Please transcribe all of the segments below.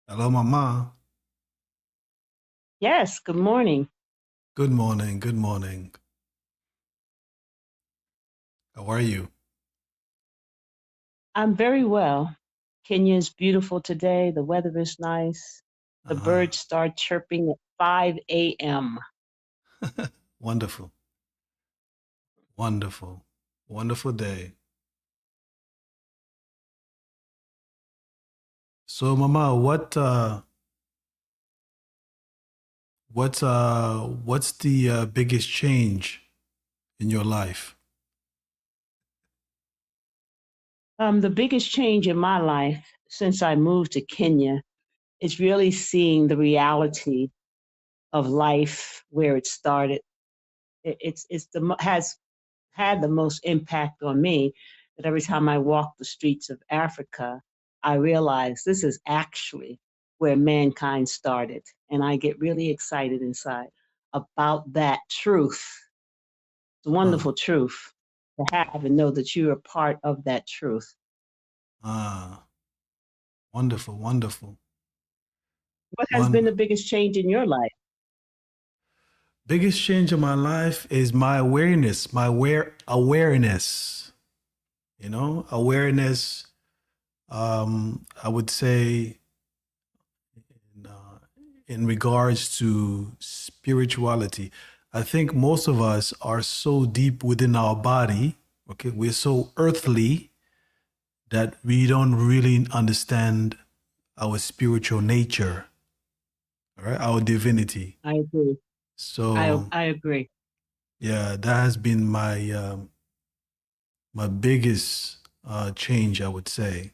Hello, Mama. Yes, good morning. Good morning. Good morning. How are you? I'm very well. Kenya is beautiful today. The weather is nice. The Uh-huh. birds start chirping at 5 a.m. Wonderful. Wonderful. Wonderful day. So, Mama, what's the biggest change in your life? The biggest change in my life since I moved to Kenya is really seeing the reality of life where it started. Has had the most impact on me that every time I walk the streets of Africa, I realize this is actually where mankind started. And I get really excited inside about that truth. It's a Ah, wonderful truth to have and know that you are part of that truth. ah, wonderful, wonderful. What has been One the biggest change in your life? biggest change in my life is my awareness, awareness. Awareness. I would say in, uh, in regards to spirituality. I think most of us are so deep within our body, okay? We're so earthly that we don't really understand our spiritual nature, all right? Our divinity. I agree. So, I agree. yeah, that has been my biggest change, I would say,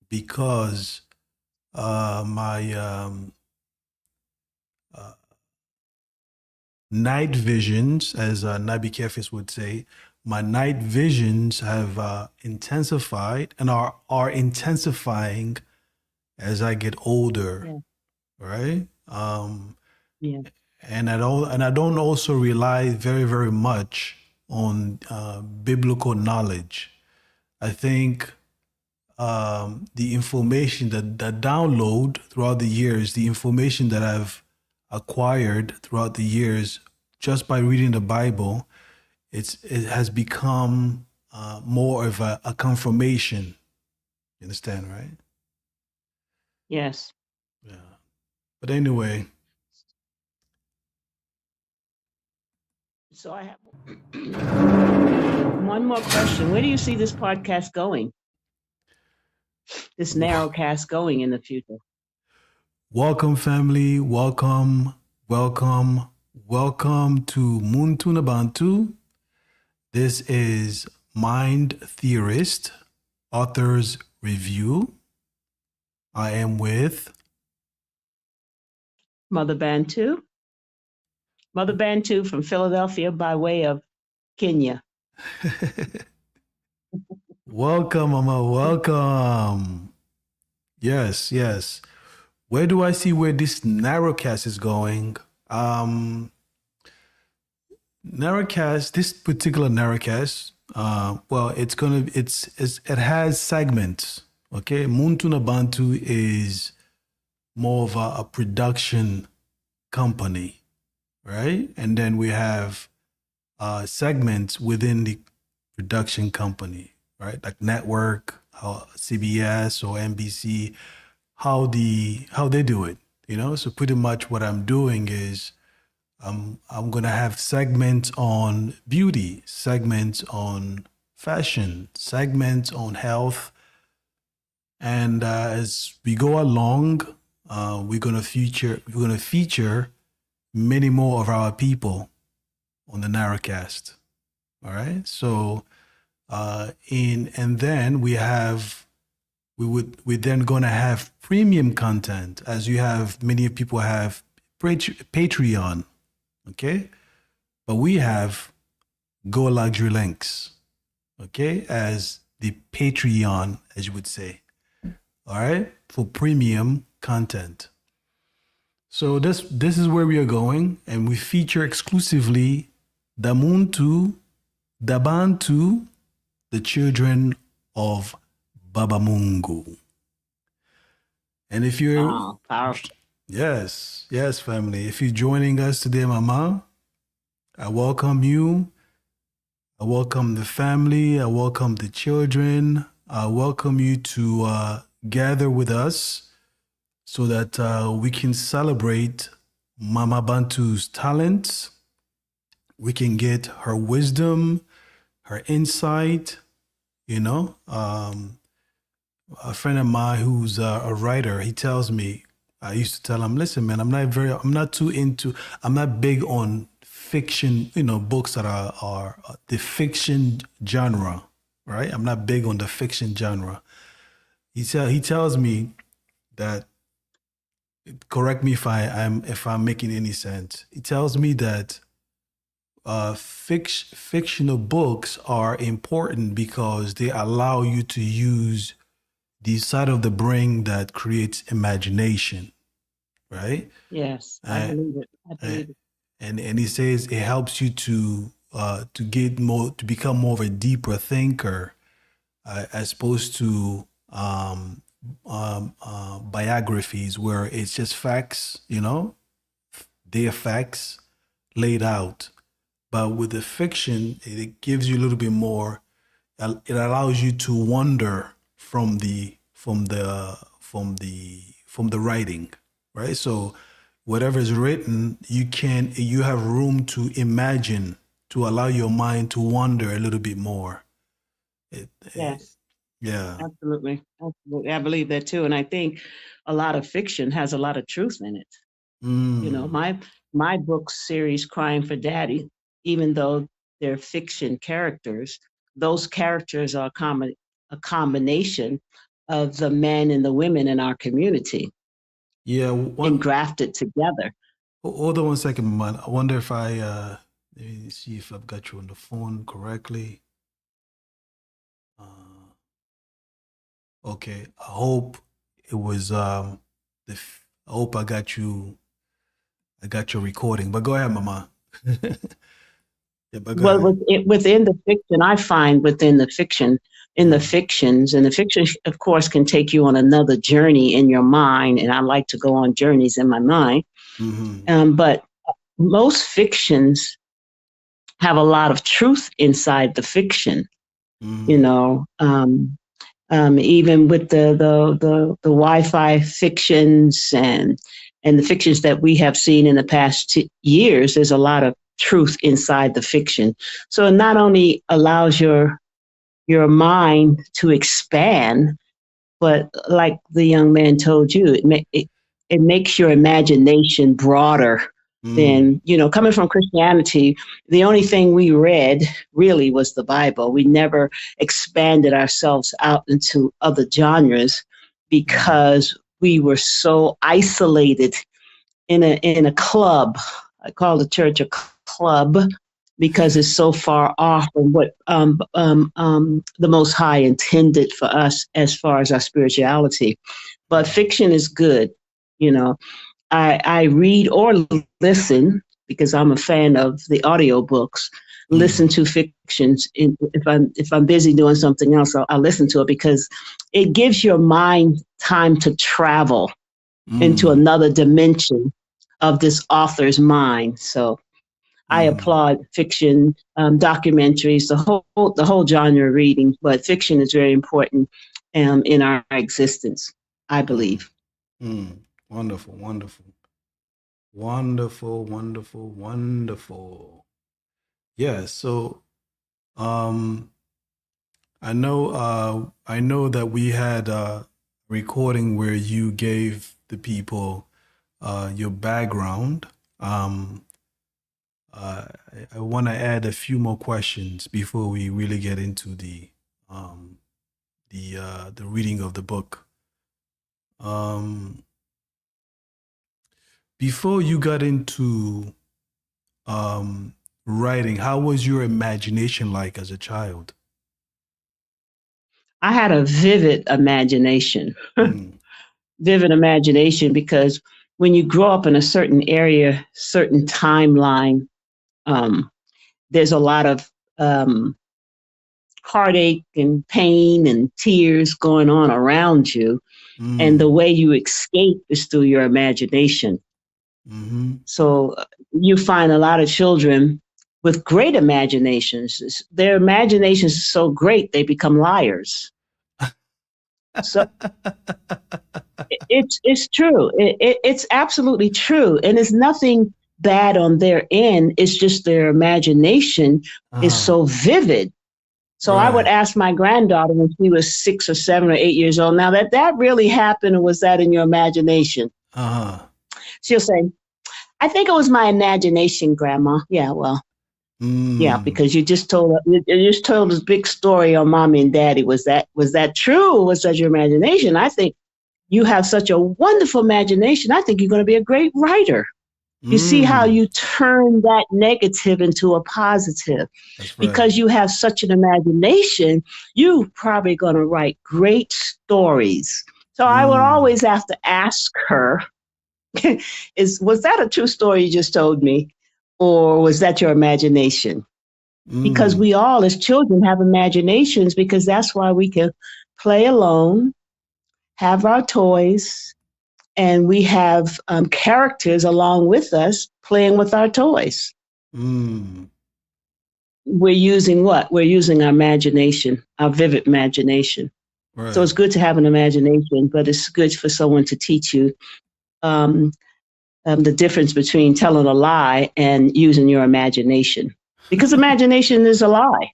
because my uh, night visions, as Nabi Kefis would say, my night visions have intensified and are intensifying as I get older, Yeah, right? yeah, And I don't also rely very very much on biblical knowledge. I think the information that download throughout the years, the information that I've acquired throughout the years just by reading the Bible, it has become more of a confirmation. You understand, right? yes. Yeah. But anyway, So I have one more question. Where do you see this podcast going, this narrowcast going in the future? welcome family, welcome to Muntu Bantu. This is Mind Theorist Author's Review. I am with Mother Bantu. Mother Bantu from Philadelphia by way of Kenya. welcome, Mama. Welcome. Yes, yes. Where do I see where this narrowcast is going? Um, Narrowcast, this particular narrowcast, well, it has segments. Okay, Muntu Bantu is more of a production company, right? And then we have segments within the production company, right? Like network, how CBS or NBC, how they do it, you know. So pretty much what I'm doing is I'm gonna have segments on beauty, segments on fashion, segments on health, and as we go along, we're gonna feature many more of our people on the Narrowcast. All right. So in and then we're then gonna have premium content, as you have many people have Patreon. Okay. But we have Go Luxury Links. Okay, as the Patreon, as you would say. All right, for premium content. So this is where we are going, and we feature exclusively the Muntu the Bantu, the children of Baba Mungu. And if you're, Wow, powerful. yes, family. If you're joining us today, Mama, I welcome you. I welcome the family. I welcome the children. I welcome you to gather with us so that we can celebrate Mama Bantu's talents. We can get her wisdom, her insight. A friend of mine who's a writer, he tells me, I used to tell him, listen, man, I'm not big on fiction, books that are the fiction genre, right? I'm not big on the fiction genre. He tells me that, correct me if I'm making any sense. He tells me that fictional books are important because they allow you to use the side of the brain that creates imagination, right? Yes, I believe it. I believe it. And he says it helps you to become more of a deeper thinker, as opposed to biographies where it's just facts, they're facts laid out. But with the fiction, it gives you a little bit more. It allows you to wonder from the writing, right? So whatever is written, you have room to imagine, to allow your mind to wander a little bit more. Yes. Yeah. Absolutely. Absolutely. I believe that too. And I think a lot of fiction has a lot of truth in it. My book series, Crying for Daddy, even though they're fiction characters, those characters are a combination of the men and the women in our community. Yeah. And grafted together. Hold on 1 second, man. I wonder if let me see if I've got you on the phone correctly. Okay. I hope it was I hope I got your recording. But go ahead, Mama. Well, within the fiction, I find within the fiction, in the fictions, and the fiction, of course, can take you on another journey in your mind. And I like to go on journeys in my mind. But most fictions have a lot of truth inside the fiction. Even with the Wi-Fi fictions and the fictions that we have seen in the past years, there's a lot of truth inside the fiction. So it not only allows your mind to expand, but like the young man told you, it makes your imagination broader than, coming from Christianity. The only thing we read really was the Bible. We never expanded ourselves out into other genres because we were so isolated in a club. I call the church a club because it's so far off from what the Most High intended for us as far as our spirituality. But fiction is good. I read or listen, because I'm a fan of the audiobooks, listen to fictions. If I'm busy doing something else, I'll listen to it because it gives your mind time to travel into another dimension of this author's mind. So I applaud fiction, documentaries, the whole genre of reading, but fiction is very important in our existence, I believe. Wonderful, wonderful. Wonderful, wonderful, wonderful. Yeah, so I know that we had a recording where you gave the people your background. I want to add a few more questions before we really get into the reading of the book. Before you got into writing, how was your imagination like as a child? I had a vivid imagination. Vivid imagination, because when you grow up in a certain area, certain timeline, there's a lot of um, heartache and pain and tears going on around you. And the way you escape is through your imagination. Mm-hmm. So you find a lot of children with great imaginations. Their imaginations are so great, they become liars. So it's true. It's absolutely true. And it's nothing bad on their end. It's just their imagination is so vivid. So I would Right. ask my granddaughter when she was 6 or 7 or 8 years old, now that really happened, or was that in your imagination? Uh-huh. She'll say, I think it was my imagination, Grandma. Yeah, well, yeah, Mm. because you just told this big story on Mommy and Daddy. Was that true, or was that your imagination? I think you have such a wonderful imagination. I think you're going to be a great writer. You see how Mm. you turn that negative into a positive. That's right. Because you have such an imagination, you probably going to write great stories. So I would Mm. always have to ask her, was that a true story you just told me? Or was that your imagination? Because Mm. we all, as children, have imaginations because that's why we can play alone, have our toys, and we have characters along with us playing with our toys. Mm. We're using what? We're using our imagination, our vivid imagination. So Right. it's good to have an imagination, but it's good for someone to teach you um, the difference between telling a lie and using your imagination. Because imagination is a lie.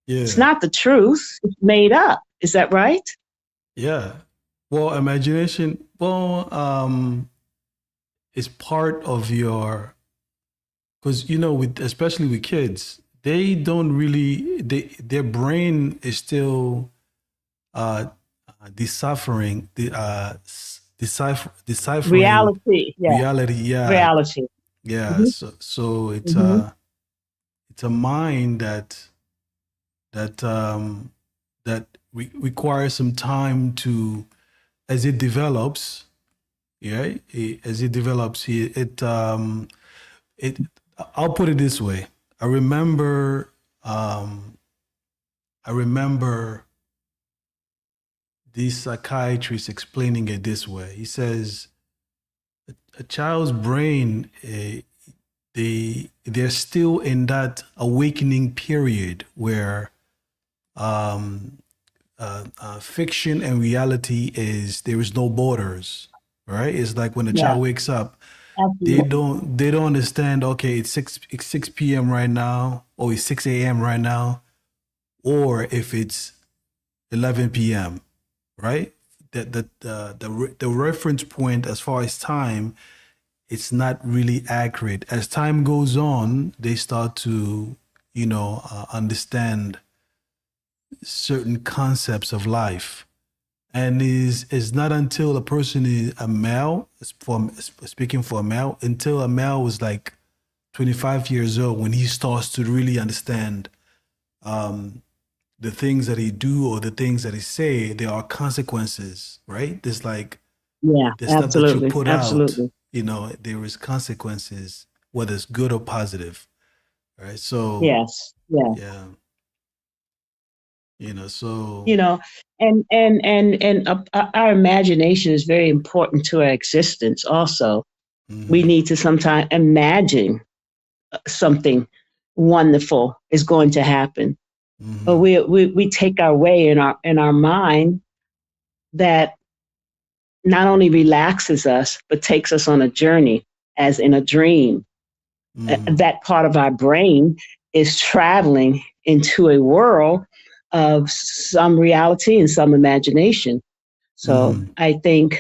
It's Yeah. not the truth. It's made up. Is that right? Yeah. Well, imagination, well, is part of your, because with especially with kids, they don't really, their brain is still uh deciphering deciphering Reality. Yeah. reality. Yeah. Reality. Yeah. Hmm. So Hmm. it's a mind that that requires some time to, as it develops. Yeah, as it develops, it. I'll put it this way. I remember, um, I remember this psychiatrist explaining it this way. He says a child's brain, they're still in that awakening period where um, fiction and reality is, there is no borders, right? It's like when a Yeah. child wakes up, Absolutely. they don't understand. Okay, it's 6 p.m. right now, or it's 6 a.m. right now, or if it's 11 p.m. Right? The reference point as far as time, it's not really accurate. As time goes on, they start to understand certain concepts of life. And is not until a person is a male, speaking for a male, until a male was like 25 years old, when he starts to really understand um, the things that he do or the things that he say, there are consequences, right? There's like Yeah. the stuff that you Absolutely. put out, Absolutely. there is consequences, whether it's good or positive, right? So Yes. Yeah. yeah, so You know, and our imagination is very important to our existence. Also, we mm-hmm, need to sometimes imagine something wonderful is going to happen. But mm-hmm, we take our way in our mind that not only relaxes us but takes us on a journey as in a dream. mm-hmm, That part of our brain is traveling into a world of some reality and some imagination. So mm-hmm, I think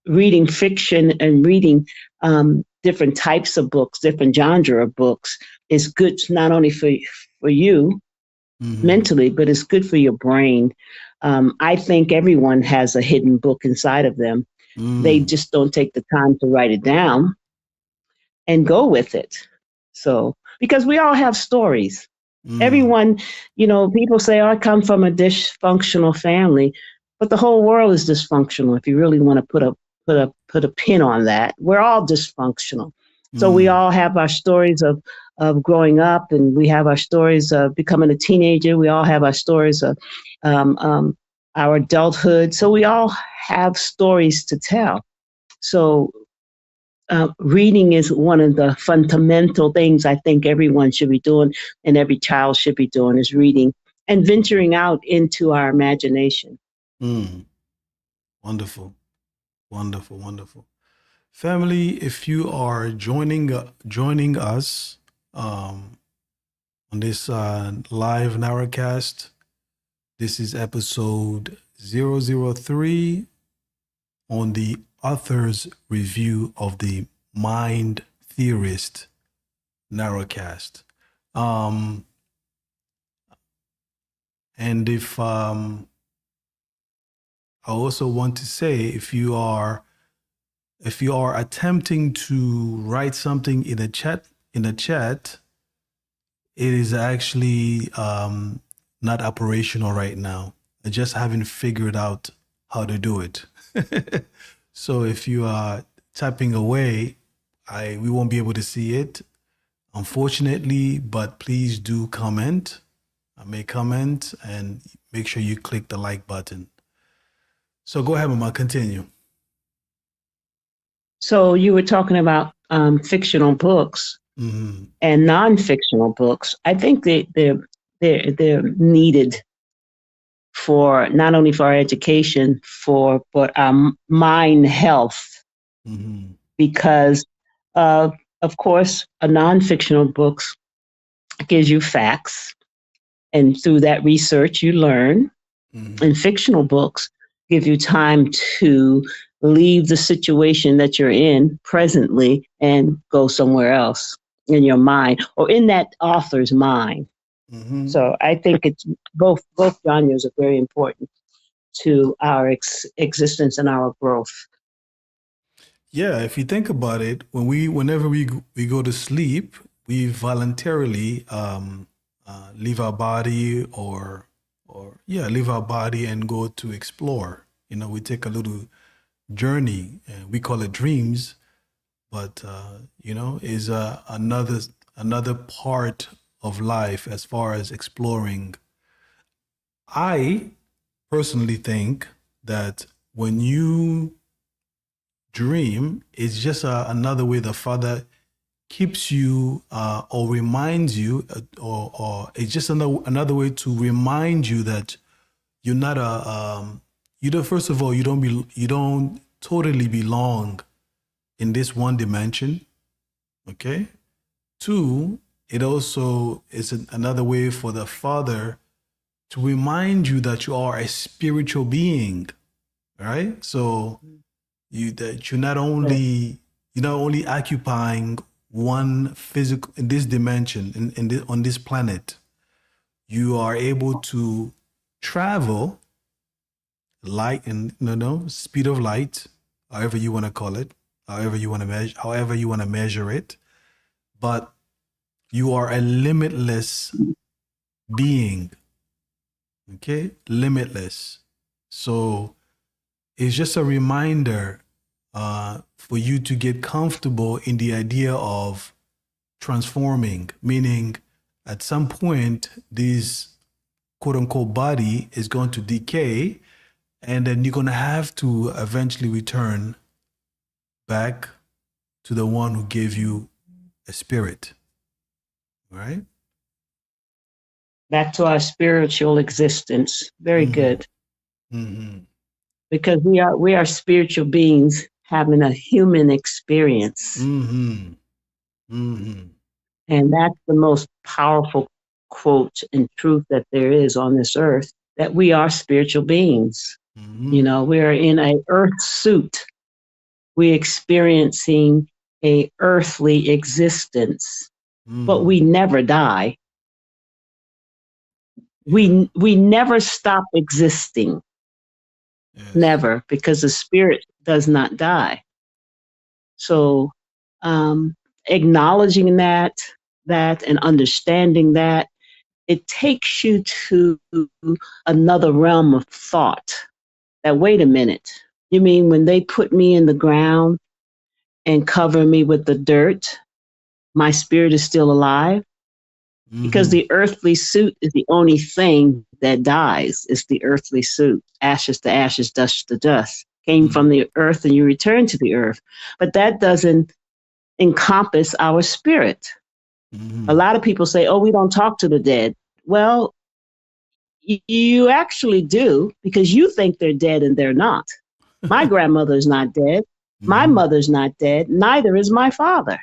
reading fiction and reading different types of books, different genre of books, is good not only for you mm-hmm, mentally, but it's good for your brain. I think everyone has a hidden book inside of them. They mm, just don't take the time to write it down and go with it. So, because we all have stories. mm, Everyone, people say, oh, I come from a dysfunctional family, but the whole world is dysfunctional. If you really want to put a pin on that, we're all dysfunctional. So we Mm. all have our stories of growing up, and we have our stories of becoming a teenager. We all have our stories of um, um, our adulthood. So we all have stories to tell. So reading is one of the fundamental things I think everyone should be doing, and every child should be doing, is reading and venturing out into our imagination. Mm. Wonderful, wonderful, wonderful. Family, if you are joining us on this live Narrowcast, this is episode 003 on the author's review of the Mind Theorist Narrowcast. And if I also want to say, if you are attempting to write something in the chat, it is actually not operational right now. I just haven't figured out how to do it. So if you are typing away, we won't be able to see it, unfortunately. But please do comment. I may comment, and make sure you click the like button. So go ahead, Mama, continue. So you were talking about fictional books Mm-hmm. and non-fictional books. I think they're needed for not only for our education, but our mind health, Mm-hmm. because of course a non-fictional books gives you facts, and through that research you learn. Mm-hmm. And fictional books give you time to leave the situation that you're in presently and go somewhere else in your mind or in that author's mind. Mm-hmm. So I think it's both genres are very important to our existence and our growth. Yeah, if you think about it, whenever we go to sleep, we voluntarily leave our body, leave our body and go to explore. We take a little journey. We call it dreams, but is another part of life as far as exploring. I personally think that when you dream, it's just another way the Father keeps you or reminds you, or it's just another way to remind you that you're not you don't, first of all, you don't totally belong in this one dimension. Okay. Two, it also is another way for the Father to remind you that you are a spiritual being, right? So you're not only occupying one physical in this dimension on this planet. You are able to travel light and speed of light, however you want to call it, however you want to measure it, but you are a limitless being. Okay, limitless. So it's just a reminder for you to get comfortable in the idea of transforming, meaning at some point, this quote unquote body is going to decay, and then you're going to have to eventually return back to the one who gave you a spirit, right? Back to our spiritual existence. Very Mm-hmm. good. Mm-hmm. Because we are spiritual beings having a human experience. Mm-hmm. Mm-hmm. And that's the most powerful quote and truth that there is on this earth, that we are spiritual beings. Mm-hmm. We're in a earth suit. We're experiencing a earthly existence, but we never die. Yeah. We never stop existing. Yes. Never, because the spirit does not die. So acknowledging that and understanding that, it takes you to another realm of thought. That, wait a minute, you mean when they put me in the ground and cover me with the dirt, my spirit is still alive, because the earthly suit is the only thing that dies. It's the earthly suit. Ashes to ashes, dust to dust. Came from the earth and you return to the earth. But that doesn't encompass our spirit. A lot of people say, oh, we don't talk to the dead. Well, you actually do, because you think they're dead and they're not. My grandmother's not dead. My mother's not dead. Neither is my father.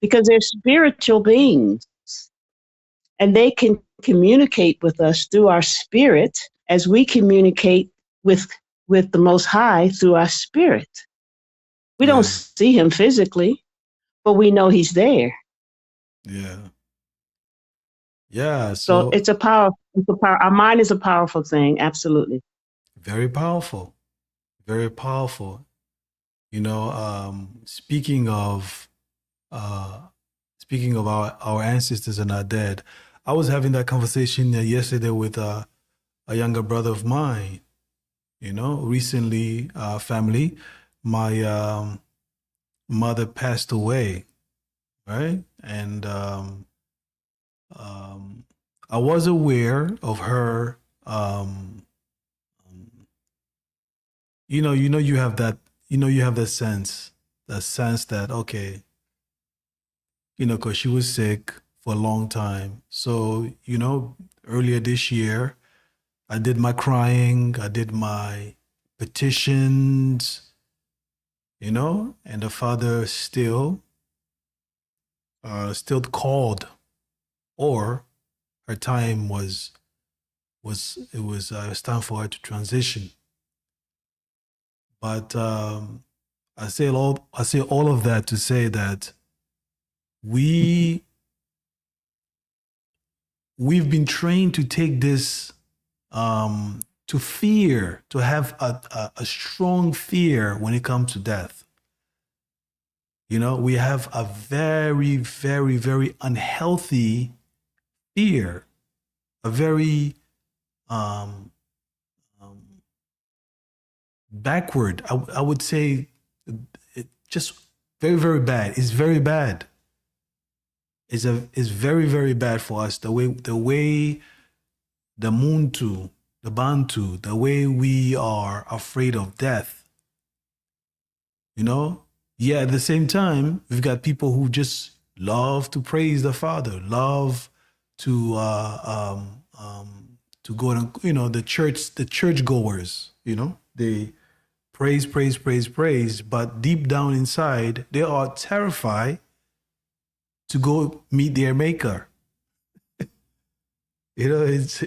Because they're spiritual beings. And they can communicate with us through our spirit as we communicate with the Most High through our spirit. We don't see him physically, but we know he's there. Yeah. Yeah. So it's a power. Our mind is a powerful thing. Absolutely. Very powerful. Very powerful. You know, speaking of our ancestors and our dead, I was having that conversation yesterday with a younger brother of mine. You know, recently, family, my mother passed away, right? And I was aware of her. You have that. You have that sense that okay, because she was sick for a long time. So earlier this year, I did my crying, I did my petitions, and the Father still called, or her time was time for her to transition. But I say all of that to say that we've been trained to take this, to fear, to have a strong fear when it comes to death. We have a very, very, very unhealthy fear, a very backward. I would say just very, very bad. It's very bad. It's very, very bad for us. The way the Muntu, the Bantu, the way we are afraid of death. Yeah, at the same time, we've got people who just love to praise the Father, love to go to, the church goers, they praise, but deep down inside, they are terrified to go meet their maker. It's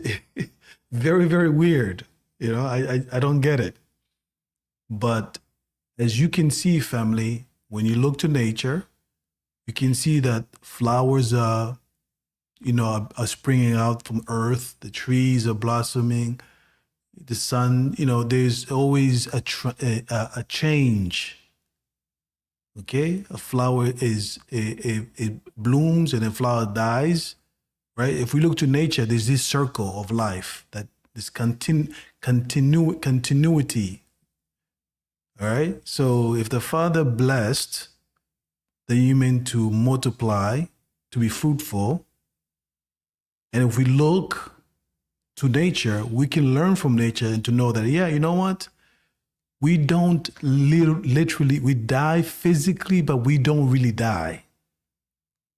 very, very weird. I don't get it. But as you can see, family, when you look to nature, you can see that flowers are springing out from earth. The trees are blossoming. The sun, there's always a change. Okay, a flower it blooms and a flower dies, right? If we look to nature, there's this circle of life, that this continuity. All right. So if the Father blessed the human to multiply, to be fruitful, and if we look to nature, we can learn from nature and to know that, yeah, you know what? We don't literally, we die physically, but we don't really die.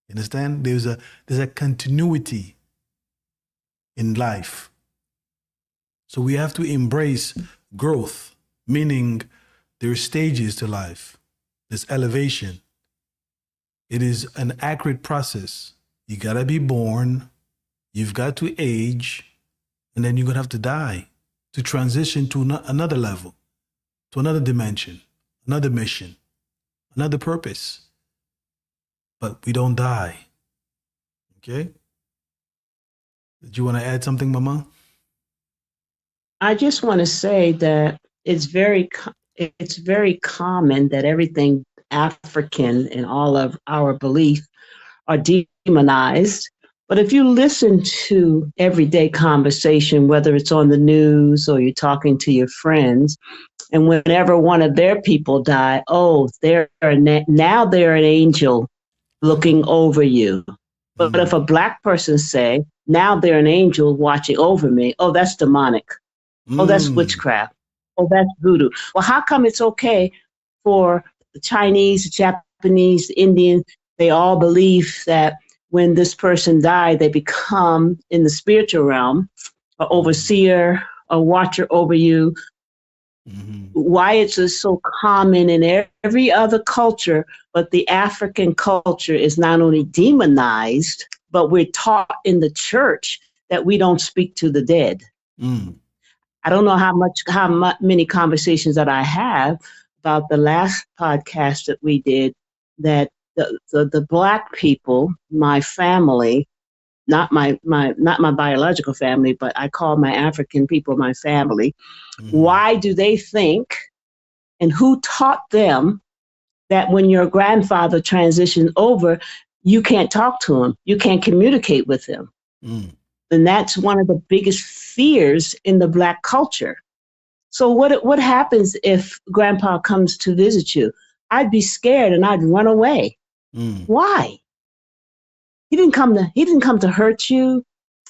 You understand? There's a continuity in life. So we have to embrace growth, meaning there are stages to life. There's elevation. It is an accurate process. You gotta be born, you've got to age, and then you're gonna have to die to transition to another level, to another dimension, another mission, another purpose. But we don't die. Okay? Did you want to add something, Mama? I just want to say that it's very common that everything African and all of our belief are demonized. But if you listen to everyday conversation, whether it's on the news or you're talking to your friends, and whenever one of their people die, oh, now they're an angel looking over you. But if a black person say, now they're an angel watching over me, oh, that's demonic. Oh, that's witchcraft. Oh, that's voodoo. Well, how come it's okay for the Chinese, the Japanese, the Indian, they all believe that when this person died, they become, in the spiritual realm, an overseer, a watcher over you. Why it's just so common in every other culture, but the African culture is not only demonized, but we're taught in the church that we don't speak to the dead. I don't know how many conversations that I have about the last podcast that we did, that the black people, my family, not my biological family, but I call my African people my family. Why do they think, and who taught them, that when your grandfather transitioned over, you can't talk to him, you can't communicate with him? And that's one of the biggest fears in the black culture. So what happens if grandpa comes to visit you? I'd be scared and I'd run away. Why? He didn't come to hurt you.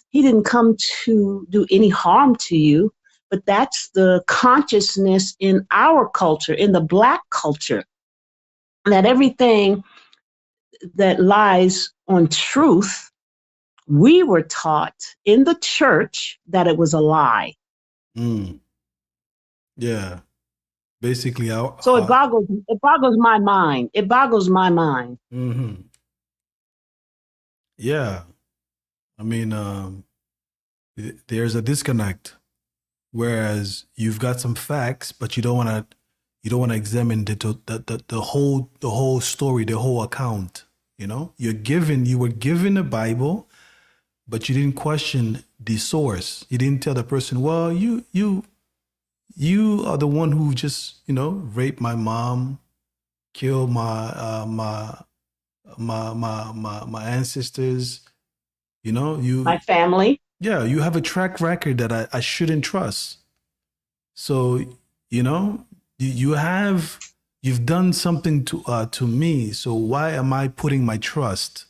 He didn't come to do any harm to you. But that's the consciousness in our culture, in the black culture, that everything that lies on truth, we were taught in the church that it was a lie. Yeah. Basically, so it boggles my mind. It boggles my mind. Yeah. I mean, there's a disconnect. Whereas you've got some facts, but you don't want to examine the whole story, the whole account. You know, you were given a Bible, but you didn't question the source. You didn't tell the person, well, you are the one who just, raped my mom, killed my ancestors. My family. Yeah, you have a track record that I shouldn't trust. So, you've done something to me. So why am I putting my trust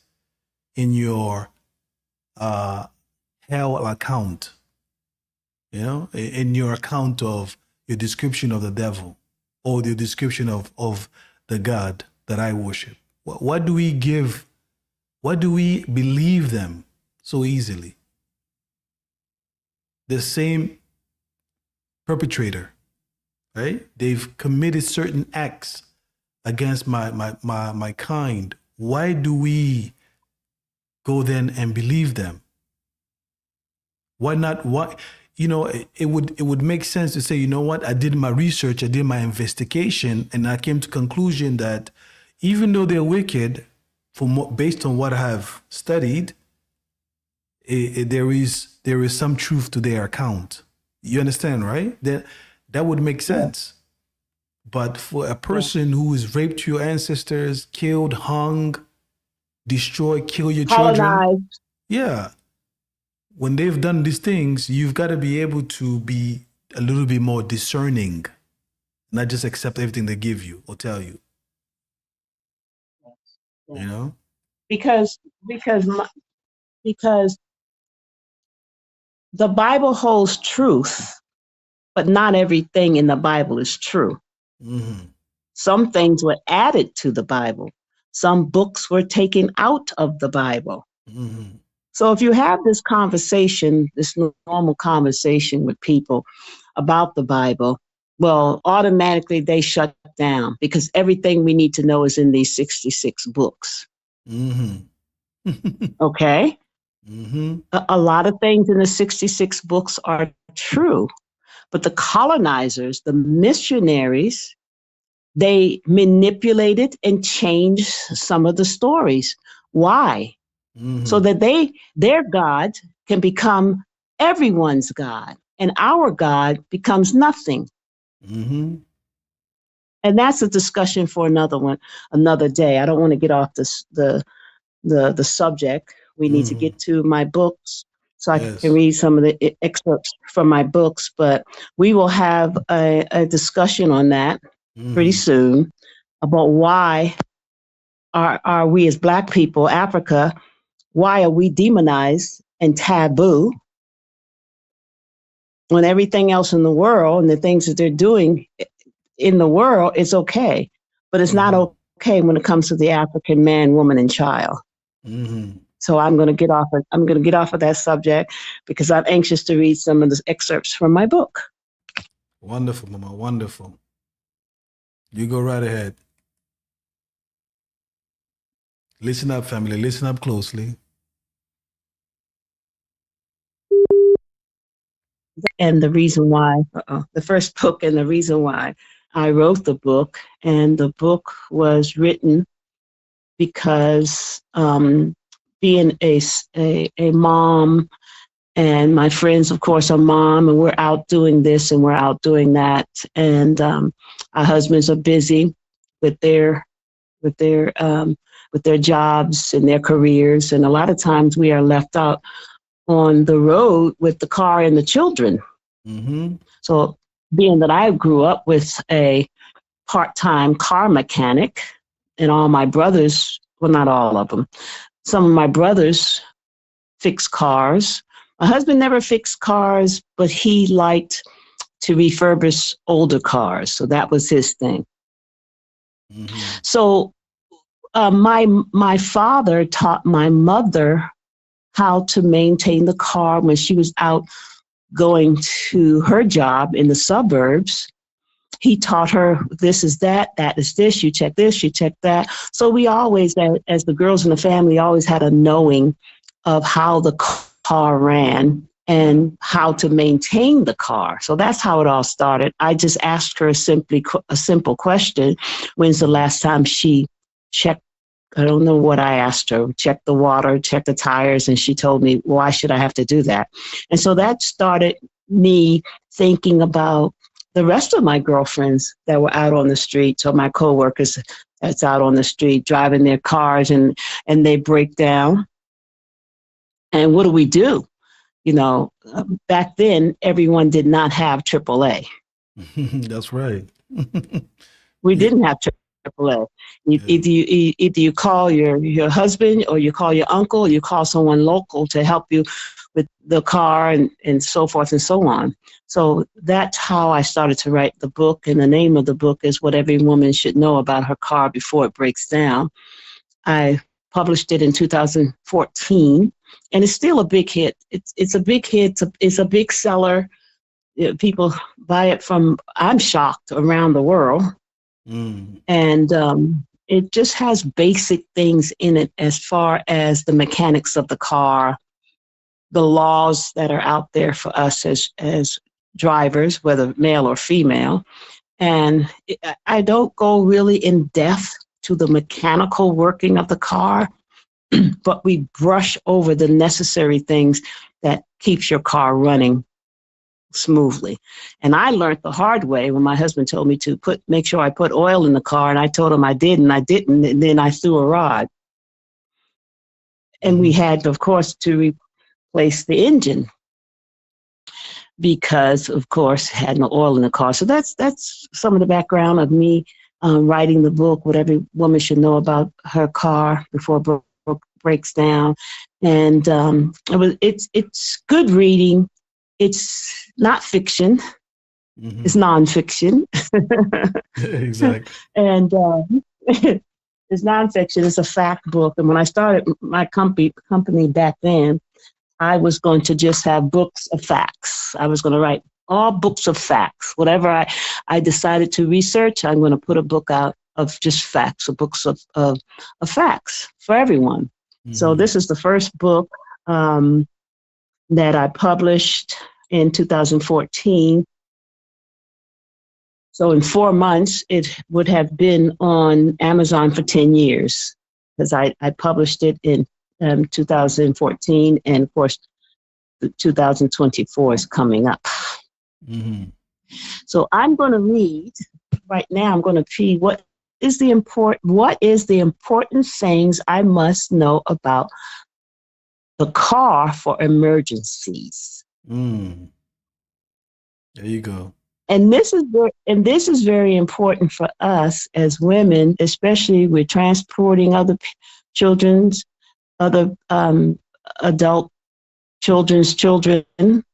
in your hell account? In your account of your description of the devil or the description of the God that I worship. What do we give? What do we believe them so easily? The same perpetrator, right? They've committed certain acts against my kind. Why do we go then and believe them? Why not? Why? It would make sense to say, you know what? I did my research, I did my investigation, and I came to conclusion that even though they're wicked, based on what I have studied, there is some truth to their account. You understand, right? That would make sense. But for a person who has raped your ancestors, killed, hung, destroyed, killed your children, yeah. When they've done these things, you've got to be able to be a little bit more discerning, not just accept everything they give you or tell you. Yes. Because the Bible holds truth, but not everything in the Bible is true. Some things were added to the Bible. Some books were taken out of the Bible. So if you have this conversation, this normal conversation with people about the Bible, well, automatically they shut down because everything we need to know is in these 66 books. Okay? A lot of things in the 66 books are true, but the colonizers, the missionaries, they manipulated and changed some of the stories. Why? So that their God can become everyone's God, and our God becomes nothing. And that's a discussion for another day. I don't want to get off the subject We need to get to my books so I can Yes. read some of the excerpts from my books. But we will have a discussion on that pretty soon about why are we as Black people, Africa, why are we demonized and taboo when everything else in the world and the things that they're doing in the world is okay, but it's not okay when it comes to the African man, woman, and child. So I'm going to get off. I'm going to get off of that subject because I'm anxious to read some of the excerpts from my book. Wonderful, Mama. Wonderful. You go right ahead. Listen up, family. Listen up closely. And the reason why, the first book and the reason why I wrote the book. And the book was written because being a mom, and my friends, of course, are mom, and we're out doing this and we're out doing that. And our husbands are busy with their jobs and their careers. And a lot of times we are left out on the road with the car and the children. So being that I grew up with a part-time car mechanic, and all my brothers, well, not all of them, some of my brothers fix cars. My husband never fixed cars, but he liked to refurbish older cars. So that was his thing. So my father taught my mother how to maintain the car when she was out going to her job in the suburbs. He taught her, this is that is this, you check this, you check that. So we always, as the girls in the family, always had a knowing of how the car ran and how to maintain the car. So that's how it all started. I just asked her a simple question. When's the last time she checked? I don't know what I asked her. Check the water, check the tires. And she told me, why should I have to do that? And so that started me thinking about the rest of my girlfriends that were out on the street. So my coworkers that's out on the street driving their cars and they break down. And what do? You know, back then, everyone did not have AAA. That's right. We didn't have AAA. Either you call your husband, or you call your uncle, or you call someone local to help you with the car and so forth and so on. So that's how I started to write the book. And the name of the book is What Every Woman Should Know About Her Car Before It Breaks Down. I published it in 2014, and it's still a big hit. It's a big hit. It's a big seller. People buy it from, I'm shocked, around the world. And it just has basic things in it as far as the mechanics of the car, the laws that are out there for us as drivers, whether male or female. And I don't go really in depth to the mechanical working of the car, but we brush over the necessary things that keeps your car running smoothly. And I learned the hard way when my husband told me to make sure I put oil in the car, and I told him I didn't, and then I threw a rod. And we had, of course, to replace the engine because, of course, had no oil in the car. So that's some of the background of me writing the book, What Every Woman Should Know About Her Car Before it Breaks Down. And it's good reading. It's not fiction. It's nonfiction. Exactly. And it's nonfiction. It's a fact book. And when I started my company back then, I was going to just have books of facts. I was going to write all books of facts. Whatever I decided to research, I'm going to put a book out of just facts, or books of facts for everyone. So this is the first book that I published in 2014. So in 4 months, it would have been on Amazon for 10 years, because I published it in 2014, and of course, 2024 is coming up. So I'm going to read right now. I'm going to read what is the important things I must know about the car for emergencies. There you go. And this is very important for us as women, especially we're transporting other children's, other adult children's children. We're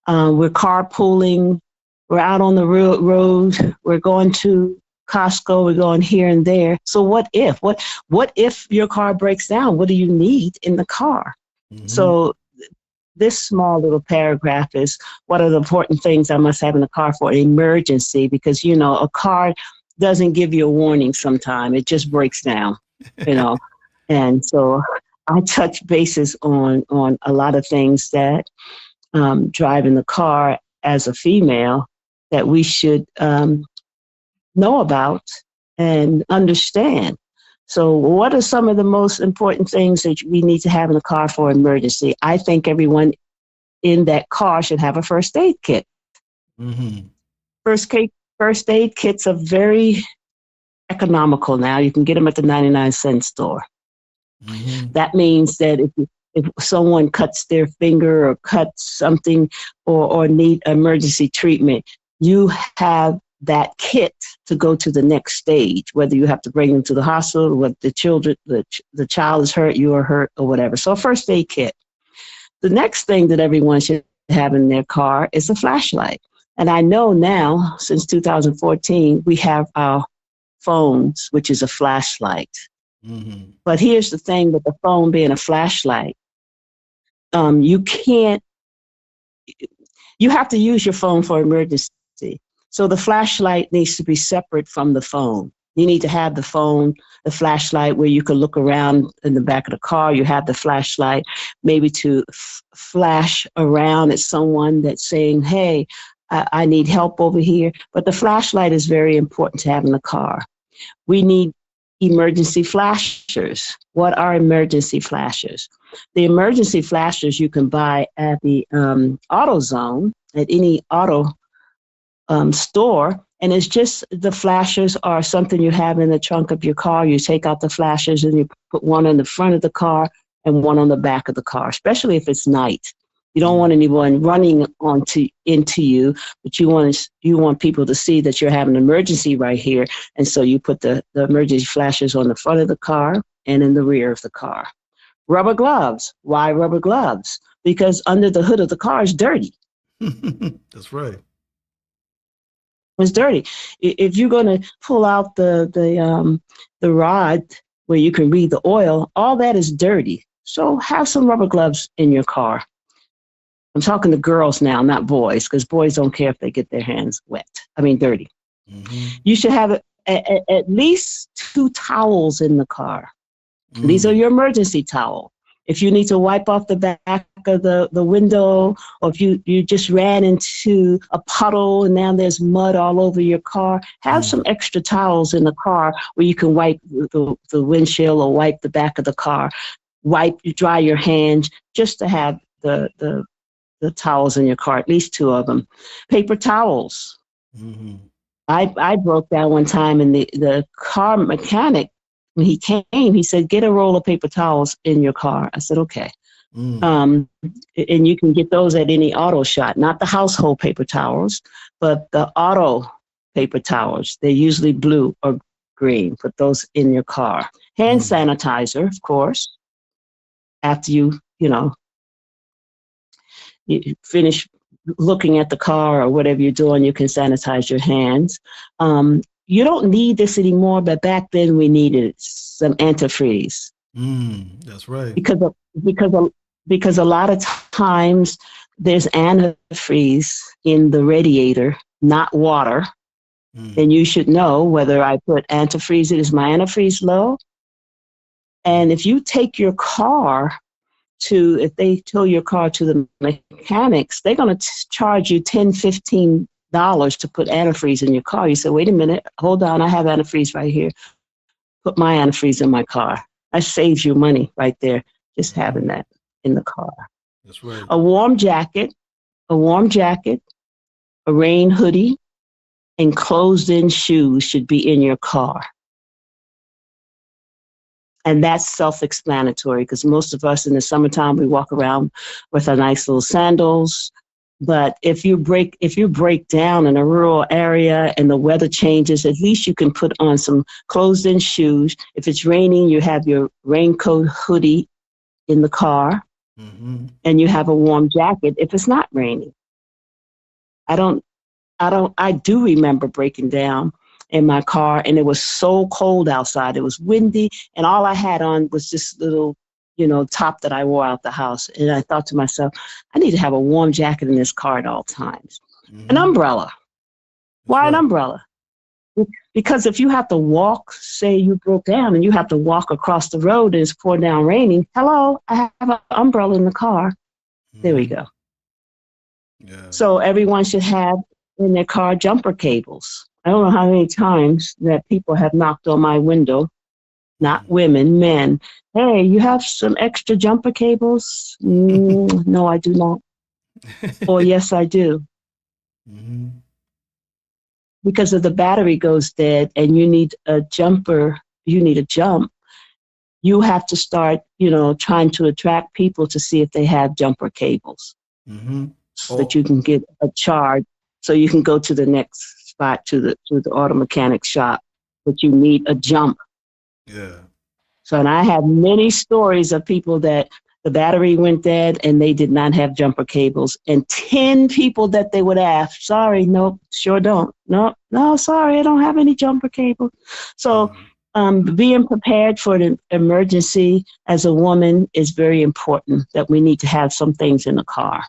carpooling. We're out on the road. We're going to Costco. We're going here and there. So what if? What if your car breaks down? What do you need in the car? Mm-hmm. So this small little paragraph is what are the important things I must have in the car for an emergency, because, you know, a car doesn't give you a warning sometime. It just breaks down, you know. And so I touch bases on a lot of things that driving the car as a female that we should know about and understand. So what are some of the most important things that we need to have in a car for emergency? I think everyone in that car should have a first aid kit. Mm-hmm. First aid kits are very economical now. You can get them at the 99-cent store. Mm-hmm. That means that if someone cuts their finger or cuts something or need emergency treatment, you have that kit to go to the next stage, whether you have to bring them to the hospital, whether the child is hurt, you are hurt, or whatever. So a first aid kit. The next thing that everyone should have in their car is a flashlight. And I know now, since 2014, we have our phones, which is a flashlight. Mm-hmm. But here's the thing with the phone being a flashlight. You have to use your phone for emergency. So the flashlight needs to be separate from the phone. You need to have the phone, the flashlight where you can look around in the back of the car. You have the flashlight maybe to flash around at someone that's saying, hey, I need help over here. But the flashlight is very important to have in the car. We need emergency flashers. What are emergency flashers? The emergency flashers you can buy at the AutoZone, at any auto store, and it's just the flashers are something you have in the trunk of your car. You take out the flashers and you put one on the front of the car and one on the back of the car, especially if it's night. You don't want anyone running into you, but you want people to see that you're having an emergency right here. And so you put the emergency flashers on the front of the car and in the rear of the car. Rubber gloves. Why rubber gloves? Because under the hood of the car is dirty. That's right. It's dirty. If you're going to pull out the rod where you can read the oil, all that is dirty. So have some rubber gloves in your car. I'm talking to girls now, not boys, because boys don't care if they get their hands dirty. Mm-hmm. You should have at least 2 towels in the car. Mm. These are your emergency towels. If you need to wipe off the back of the window, or if you just ran into a puddle and now there's mud all over your car, have some extra towels in the car where you can wipe the windshield or wipe the back of the car, dry your hands, just to have the towels in your car, at least 2 of them. Paper towels. Mm-hmm. I broke down one time, and the car mechanic, when he came, he said, get a roll of paper towels in your car. I said, okay. And you can get those at any auto shop, not the household paper towels, but the auto paper towels. They're usually blue or green. Put those in your car. Hand sanitizer, of course. After you finish looking at the car or whatever you're doing, you can sanitize your hands. You don't need this anymore, but back then we needed some antifreeze. That's right. Because a lot of times there's antifreeze in the radiator, not water. And you should know whether I put antifreeze, is my antifreeze low? And if you take your car if they tow your car to the mechanics, they're going to charge you $10, $15 to put antifreeze in your car. You say, wait a minute, hold on, I have antifreeze right here. Put my antifreeze in my car. That saves you money right there, just having that in the car. That's right. A warm jacket, a rain hoodie, and closed-in shoes should be in your car. And that's self-explanatory because most of us in the summertime, we walk around with our nice little sandals. But if you break down in a rural area and the weather changes, at least you can put on some closed-in shoes. If it's raining, you have your raincoat hoodie in the car, and you have a warm jacket if it's not raining. I do remember breaking down in my car, and it was so cold outside. It was windy, and all I had on was this little, top that I wore out the house. And I thought to myself, I need to have a warm jacket in this car at all times. An umbrella. Why an umbrella? Because if you have to walk, say you broke down and you have to walk across the road and it's pouring down raining, hello, I have an umbrella in the car. There we go. Yeah. So everyone should have in their car jumper cables. I don't know how many times that people have knocked on my window, not women, men. Hey, you have some extra jumper cables? No, I do not. Or yes, I do. Because if the battery goes dead and you need a jump, you have to start, trying to attract people to see if they have jumper cables so that you can get a charge. So you can go to the next spot to the auto mechanic shop, but you need a jump. Yeah. So, and I have many stories of people that the battery went dead and they did not have jumper cables, and 10 people that they would ask, sorry, nope, sure don't. No, sorry, I don't have any jumper cable. So being prepared for an emergency as a woman is very important, that we need to have some things in the car,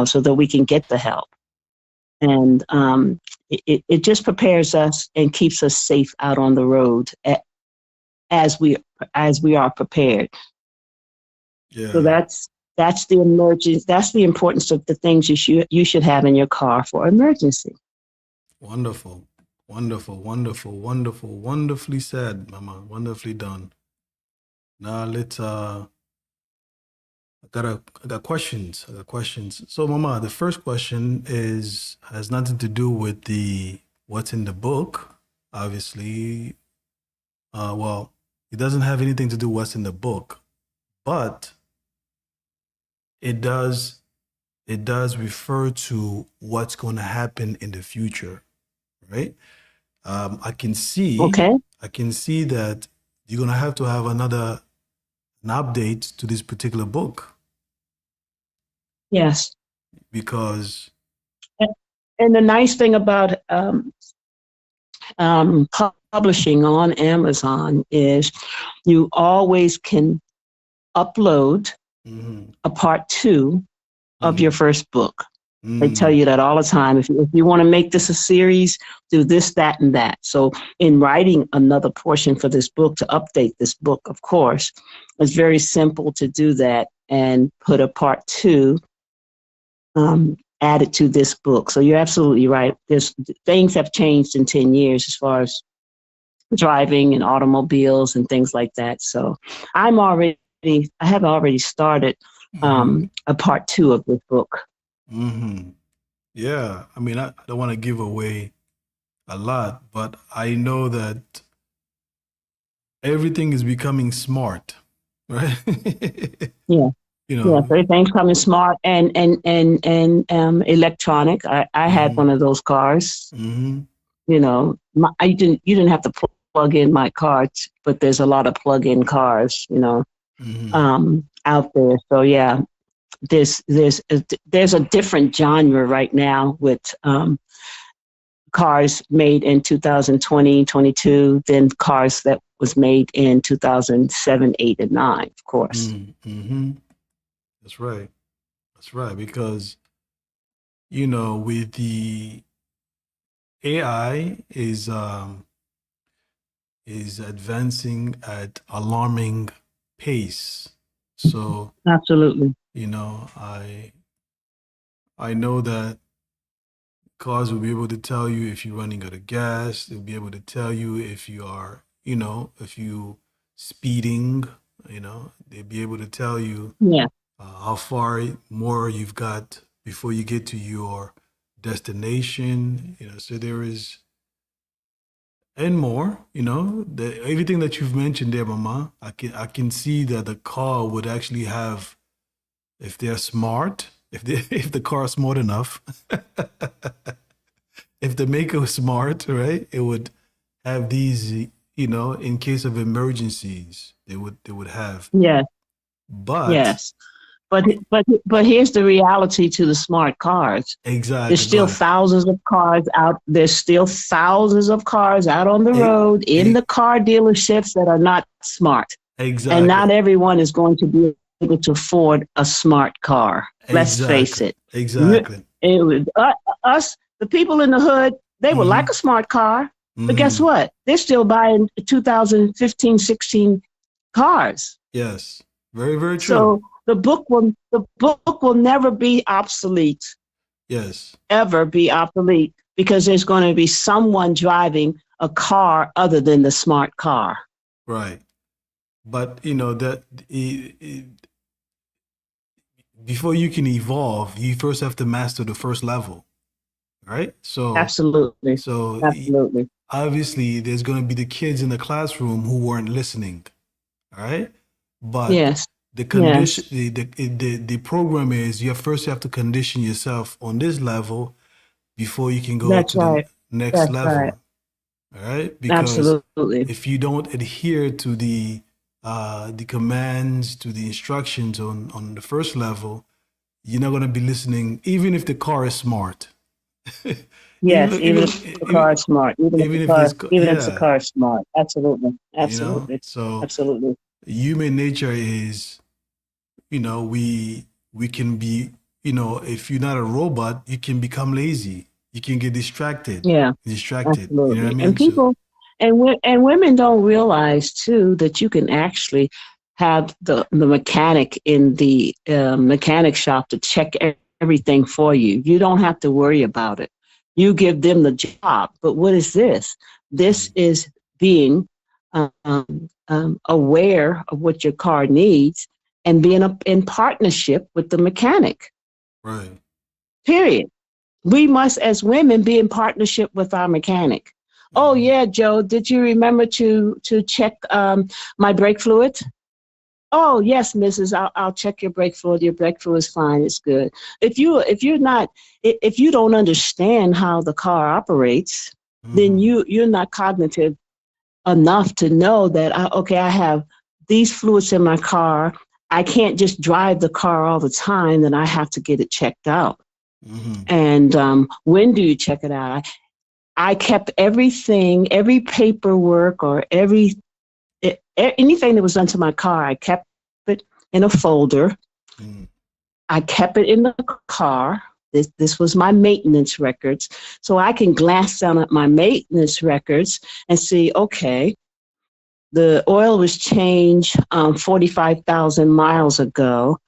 so that we can get the help. And it just prepares us and keeps us safe out on the road as we are prepared. Yeah. So that's the emergency. That's the importance of the things you should have in your car for emergency. Wonderful, wonderful, wonderful, wonderful, wonderfully said, Mama. Wonderfully done. Now let's I got questions. So, Mama, the first question has nothing to do with the what's in the book. Obviously, well, it doesn't have anything to do with what's in the book, but it does refer to what's going to happen in the future, right? I can see that you're going to have an update to this particular book. Yes. Because. And the nice thing about publishing on Amazon is you always can upload a part 2 of your first book. They tell you that all the time. If you want to make this a series, do this, that, and that. So in writing another portion for this book, to update this book, of course, it's very simple to do that and put a part 2 added to this book. So you're absolutely right. Things have changed in 10 years as far as driving and automobiles and things like that. So I have already started a part 2 of this book. Yeah, I mean, I don't want to give away a lot, but I know that everything is becoming smart, right? Yeah. Yeah, everything's coming smart and electronic. I had one of those cars. You didn't have to plug in my car, but there's a lot of plug-in cars, out there. So yeah, there's a different genre right now with cars made in 2020, 22 than cars that was made in 2007, 8, and 9, of course. That's right. Because, with the AI is advancing at alarming pace. So absolutely, I know that cars will be able to tell you if you're running out of gas. They'll be able to tell you if you are, if you speeding. They'll be able to tell you how far more you've got before you get to your destination. So there is and more. Everything that you've mentioned there, Mama. I can see that the car would actually have, if they're smart, if the car is smart enough, if the maker was smart, right, it would have these, in case of emergencies, they would have. Yes, But yes. But here's the reality to the smart cars. There's exactly, go still ahead. thousands of cars out. There's still thousands of cars out on the E- road in e- the car dealerships that are not smart. And exactly, not everyone is going to be able to afford a smart car. Let's face exactly, it. exactly. It was, us, the people in the hood, they would like Mm-hmm. a smart car. But guess Mm-hmm. what? They're still buying 2015, 16 cars. Yes, very, very true. So the book will never be obsolete, Yes, ever be obsolete, because there's going to be someone driving a car other than the smart car. right. But that before you can evolve, you first have to master the first level, right? So, Absolutely. so Absolutely. obviously, there's going to be the kids in the classroom who weren't listening, all right? But Yes. the condition, Yes. the program is you have to condition yourself on this level before you can go That's to the right. next That's right. level, all right? Because Absolutely. if you don't adhere to the commands, to the instructions on the first level, you're not going to be listening, even if the car is smart. even Yes. Even if the car even is smart. even if this, Even if the yeah, car is smart. Absolutely. Absolutely. so Absolutely. human nature is, we can be, if you're not a robot, you can become lazy, you can get Yeah. distracted, you know what I Absolutely. And mean? So people and women don't realize too that you can actually have the mechanic in the mechanic shop to check everything for you. You don't have to worry about it. You give them the job. But what is this? This mm, is being aware of what your car needs and being in partnership with the mechanic. right. Period. We must, as women, be in partnership with our mechanic. Oh Hmm. yeah, Joe, did you remember to check my brake fluid? Oh yes, Mrs. I'll check your brake fluid. Your brake fluid is fine. It's good. If you don't understand how the car operates, then Hmm. you're not cognitive enough to know that I have these fluids in my car. I can't just drive the car all the time. Then I have to get it checked out. Hmm. And when do you check it out? I kept everything, every paperwork or anything that was done to my car. I kept it in a folder. Hmm. I kept it in the car. This was my maintenance records, so I can glance down at my maintenance records and see. Okay, the oil was changed 45,000 miles ago,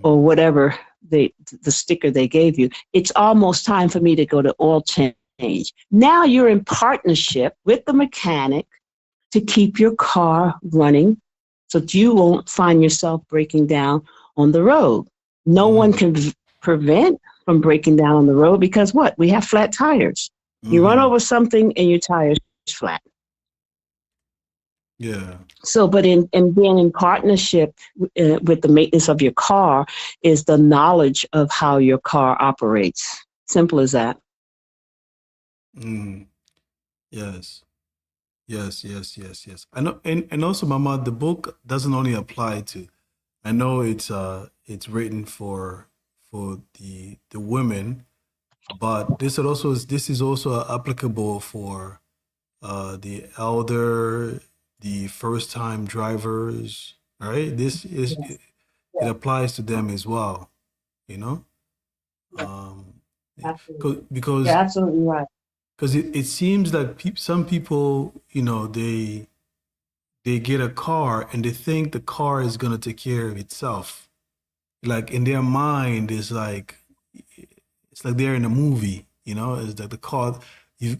or Hmm. whatever the sticker they gave you. It's almost time for me to go to oil change. Now you're in partnership with the mechanic to keep your car running so that you won't find yourself breaking down on the road. No one Hmm. can prevent from breaking down on the road because what? We have flat tires. You run Hmm. over something and your tire's flat. Yeah. So, but in being in partnership with the maintenance of your car is the knowledge of how your car operates. Simple as that. Mm. Yes. Yes, yes, yes, yes. I know, and also, Mama, the book doesn't only apply to. I know it's written for the women, but this is also applicable for the elder, the first time drivers. All right, Yes, it yes, applies to them as well. You know, um, absolutely. You're because absolutely right. it seems like some people, they get a car and they think the car is gonna take care of itself. Like in their mind, it's like they're in a movie. It's like the car. You,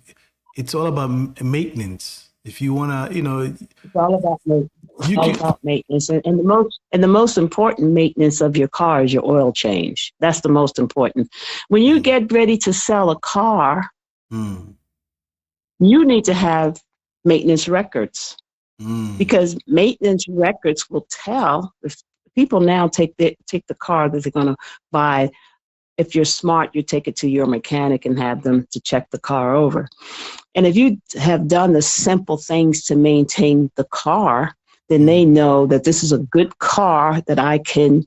it's all about maintenance. If you wanna, It's all about maintenance. It's you all can. about maintenance, and the most important maintenance of your car is your oil change. That's the most important. When you Mm, get ready to sell a car, mm, you need to have maintenance records, because maintenance records will tell if people now take the car that they're going to buy. If you're smart, you take it to your mechanic and have them to check the car over. And if you have done the simple things to maintain the car, then they know that this is a good car that I can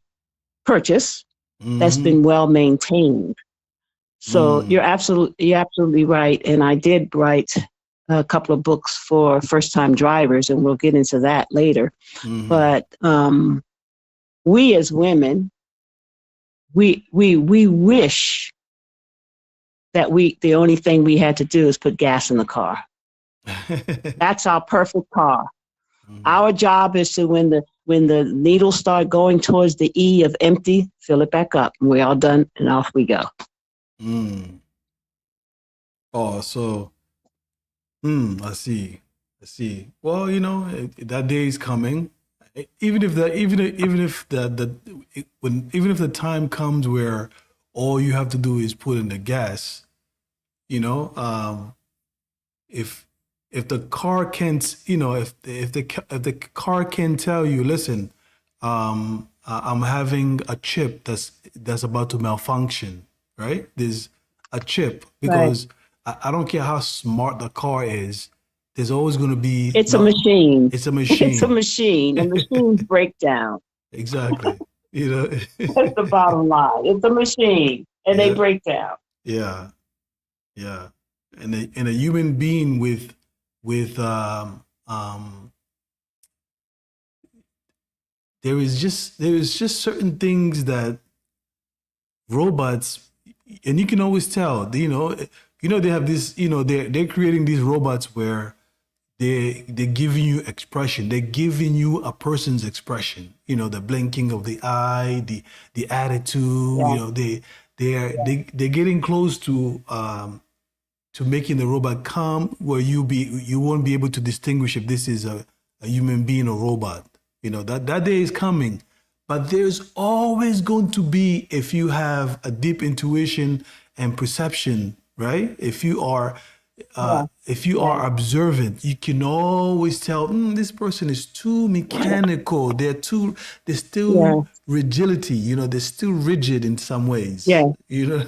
purchase that's been well maintained. So you're absolutely right. And I did write a couple of books for first-time drivers, and we'll get into that later. But we as women, we wish that the only thing we had to do is put gas in the car. That's our perfect car. Our job is to, when the needles start going towards the E of empty, fill it back up. We're all done, and off we go. Oh, so I see. Well, you know, that day is coming. Even if the time comes where all you have to do is put in the gas, you know, if the car can't, you know, if the car can tell you, listen, I'm having a chip that's about to malfunction, right? There's a chip, because I don't care how smart the car is. There's always going to be... It's a machine. It's a machine. It's a machine. And machines break down. Exactly. You know, that's the bottom line. It's a machine, and they break down. Yeah. And a human being with there is just certain things that robots, and you can always tell. You know they have this. You know, they're creating these robots where they're giving you expression. They're giving you a person's expression. You know, the blinking of the eye, the attitude. You know, they're getting close to making the robot calm, where you won't be able to distinguish if this is a human being or robot. You know, that day is coming. But there's always going to be, if you have a deep intuition and perception, right? If you are observant, you can always tell, this person is too mechanical. There's still rigidity. You know, they're still rigid in some ways. Yeah. You know.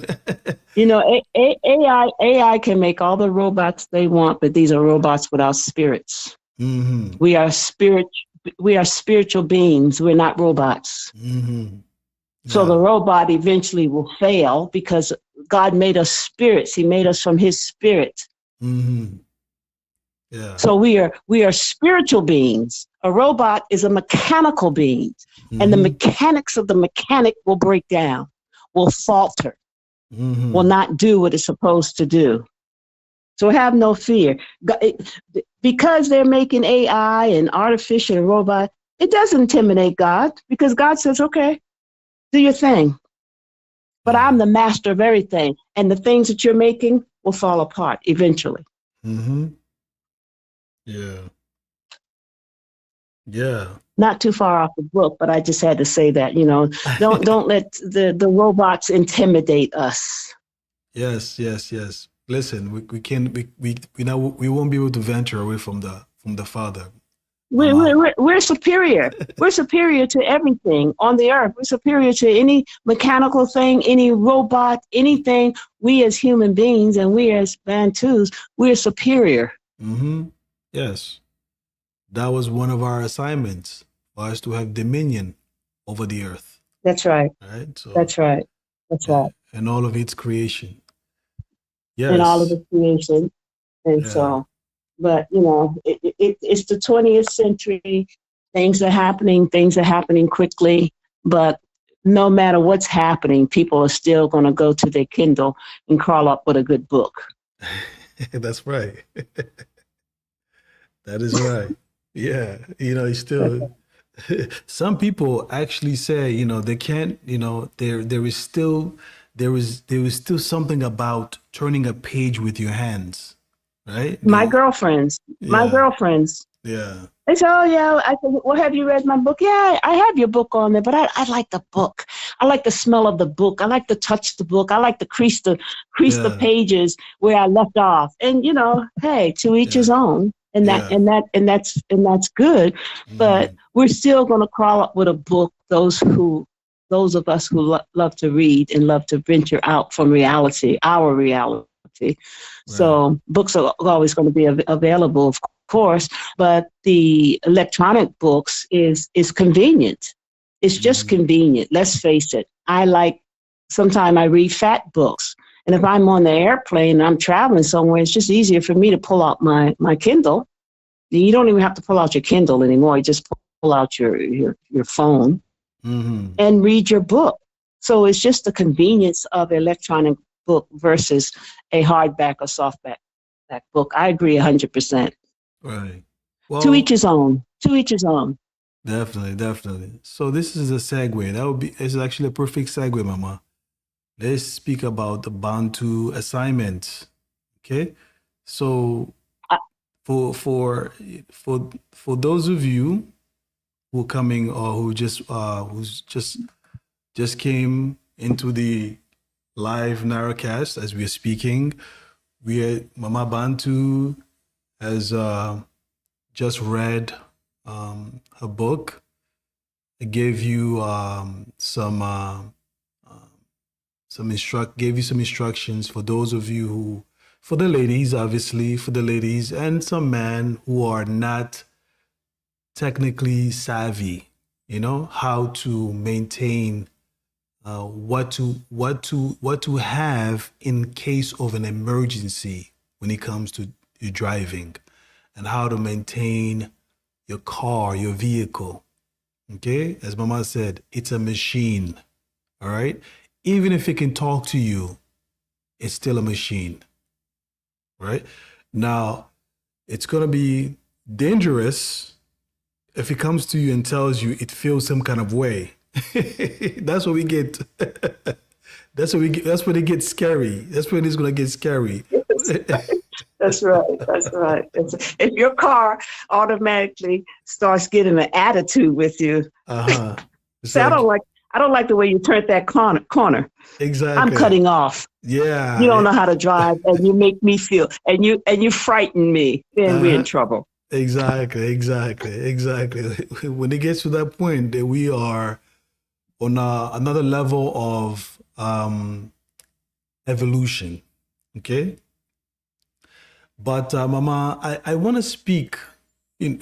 You know, AI can make all the robots they want, but these are robots without spirits. We are spiritual beings. We're not robots. So the robot eventually will fail, because God made us spirits. He made us from his spirit. So we are spiritual beings. A robot is a mechanical being, and the mechanics of the mechanic will break down, will falter, will not do what it's supposed to do. So have no fear. Because they're making AI and artificial and robot, it doesn't intimidate God, because God says, okay, do your thing. But I'm the master of everything, and the things that you're making will fall apart eventually. Yeah. Not too far off the book, but I just had to say that, you know, don't let the robots intimidate us. Yes. Listen, we won't be able to venture away from the Father. We're superior. We're superior to everything on the earth. We're superior to any mechanical thing, any robot, anything. We as human beings, and we as Bantus, we're superior. Yes. That was one of our assignments, for us to have dominion over the earth. That's right. Right. So, that's right. And all of its creation. Yes. And all of its creation. And so, but you know, it's the 20th century. Things are happening quickly, but no matter what's happening, people are still going to go to their Kindle and crawl up with a good book. That's right. That is right. Yeah. You know, it's still, some people actually say, you know, they can't, you know, there is still something about turning a page with your hands, right? My girlfriends. Yeah. They say, oh yeah, I said, well, have you read my book? Yeah, I have your book on there, but I like the book. I like the smell of the book. I like to touch the book. I like to crease the pages where I left off. And you know, hey, to each his own. and Yeah. that's good. But Mm-hmm. we're still going to crawl up with a book. Those of us who love to read and love to venture out from reality, our reality. Right. So books are always going to be available, of course, but the electronic books is convenient. It's just Mm-hmm. convenient. Let's face it. Sometimes I read fat books. And if I'm on the airplane and I'm traveling somewhere, it's just easier for me to pull out my Kindle. You don't even have to pull out your Kindle anymore. You just pull out your phone Mm-hmm. and read your book. So it's just the convenience of electronic book versus a hardback or softback book. I agree 100%. Right. To each Well, his own. To each his own. definitely, definitely. So this is a segue. That would be, it's actually a perfect segue, Mama. Let's speak about the Bantu assignments. Okay. So I, for those of you who are coming or who's just came into the live Narrowcast as we are speaking, Mama Bantu has just read her book. I gave you gave you some instructions for those of you who, for the ladies, obviously, for the ladies, and some men who are not technically savvy, how to maintain what to have in case of an emergency when it comes to your driving, and how to maintain your car, your vehicle. Okay, as Mama said, it's a machine. All right, even if it can talk to you, it's still a machine. Right now, it's gonna be dangerous if it comes to you and tells you it feels some kind of way. That's what we get. That's what we get. That's when it gets scary. That's when it's gonna get scary. that's right. That's right. If your car automatically starts getting an attitude with you, Uh-huh. It's say, like I don't like the way you turned that corner. I'm exactly. cutting off. You don't Yeah. know how to drive, and you make me feel, and you frighten me. Then we're in Uh-huh. trouble. Exactly. When it gets to that point, that we are on another level of evolution. Okay. But Mama, I want to speak.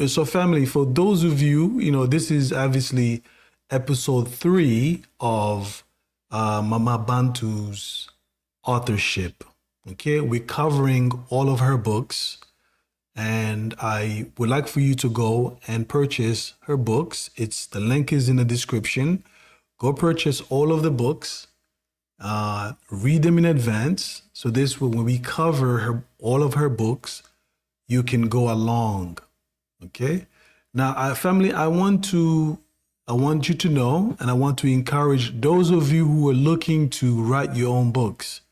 So, family, for those of you, this is obviously episode 3 of Mama Bantu's authorship. Okay, we're covering all of her books, and I would like for you to go and purchase her books. The link is in the description. Go purchase all of the books. Read them in advance. So this way, when we cover all of her books, you can go along. Okay. Now, family, I want you to know, and I want to encourage those of you who are looking to write your own books.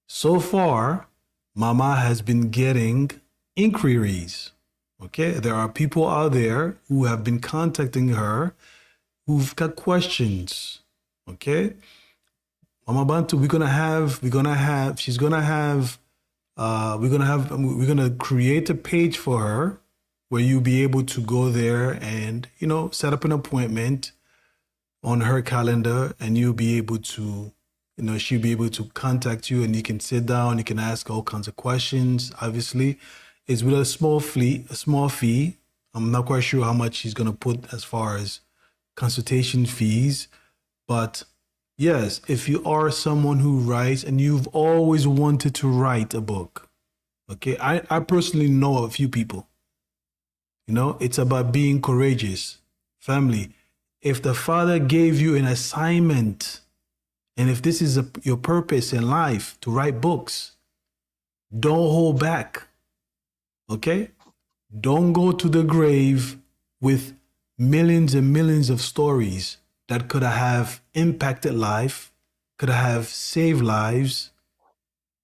So far, Mama has been getting inquiries. Okay. There are people out there who have been contacting her who've got questions. Okay. Mama Bantu, we're gonna create a page for her where you'll be able to go there and, set up an appointment on her calendar, and you'll be able to, she'll be able to contact you, and you can sit down, you can ask all kinds of questions. Obviously, it's with a small fee. I'm not quite sure how much she's gonna put as far as consultation fees, but yes, if you are someone who writes and you've always wanted to write a book, okay, I personally know a few people. It's about being courageous. Family, if the Father gave you an assignment, and if this is your purpose in life to write books, don't hold back, okay? Don't go to the grave with millions and millions of stories that could have impacted life, could have saved lives,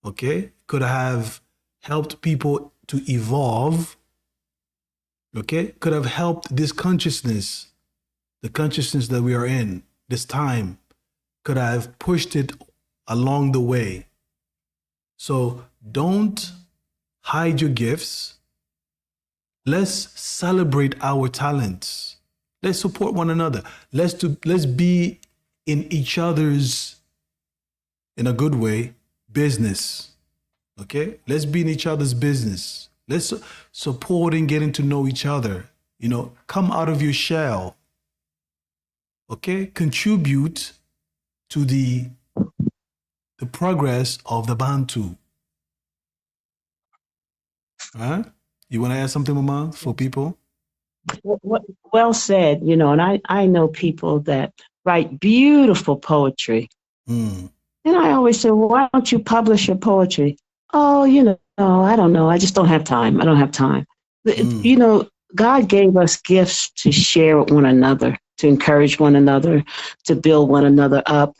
okay? Could have helped people to evolve, okay? Could have helped this consciousness, the consciousness that we are in, this time, could have pushed it along the way. So don't hide your gifts. Let's celebrate our talents. Let's support one another. Let's be in each other's, in a good way, business. Okay? Let's be in each other's business. Let's support and getting to know each other. You know, come out of your shell. Okay? Contribute to the progress of the Bantu. Huh? You want to add something, Mama, for people? Well said, you know, and I know people that write beautiful poetry. Mm. And I always say, well, why don't you publish your poetry? Oh, you know, I don't know. I just don't have time. I don't have time. You know, God gave us gifts to share with one another, to encourage one another, to build one another up.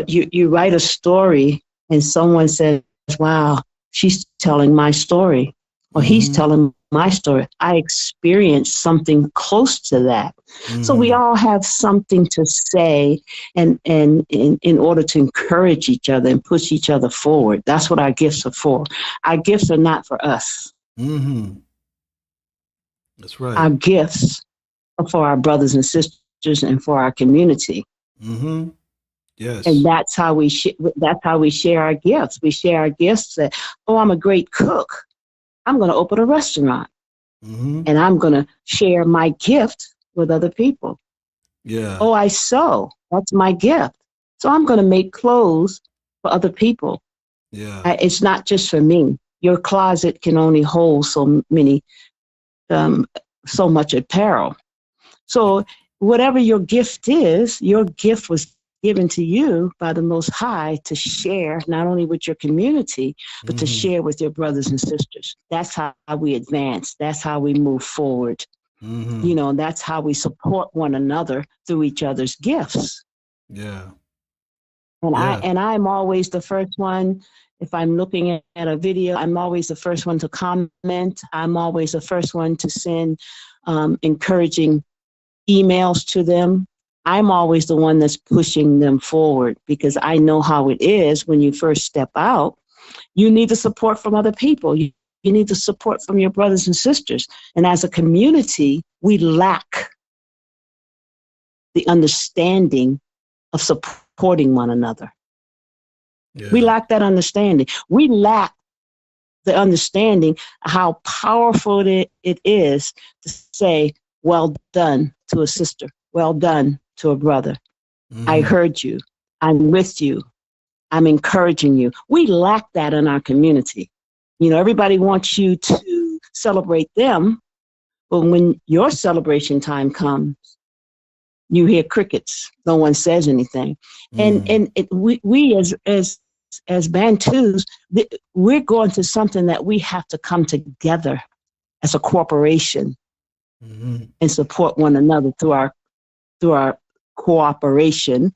You write a story and someone says, wow, she's telling my story, or he's telling my story. I experienced something close to that. So we all have something to say and in order to encourage each other and push each other forward. That's what our gifts are for. Our gifts are not for us. That's right. Our gifts are for our brothers and sisters and for our community. Yes. And that's how we share our gifts. We share our gifts that, oh, I'm a great cook. I'm going to open a restaurant. And I'm going to share my gift with other people. Yeah. Oh, I sew. That's my gift. So I'm going to make clothes for other people. Yeah. It's not just for me. Your closet can only hold so much apparel. So whatever your gift is, your gift was given to you by the Most High to share not only with your community, but to share with your brothers and sisters. That's how we advance. That's how we move forward. You know, that's how we support one another through each other's gifts. Yeah. And I'm always the first one. If I'm looking at a video, I'm always the first one to comment. I'm always the first one to send encouraging emails to them. I'm always the one that's pushing them forward because I know how it is when you first step out. You need the support from other people. You need the support from your brothers and sisters. And as a community, we lack the understanding of supporting one another. Yeah. We lack that understanding. We lack the understanding how powerful it is to say, well done to a sister, well done to a brother. I heard you. I'm with you. I'm encouraging you. We lack that in our community. You know, everybody wants you to celebrate them, but when your celebration time comes, you hear crickets. No one says anything. And we as Bantus, we're going to something that we have to come together as a corporation and support one another through our cooperation,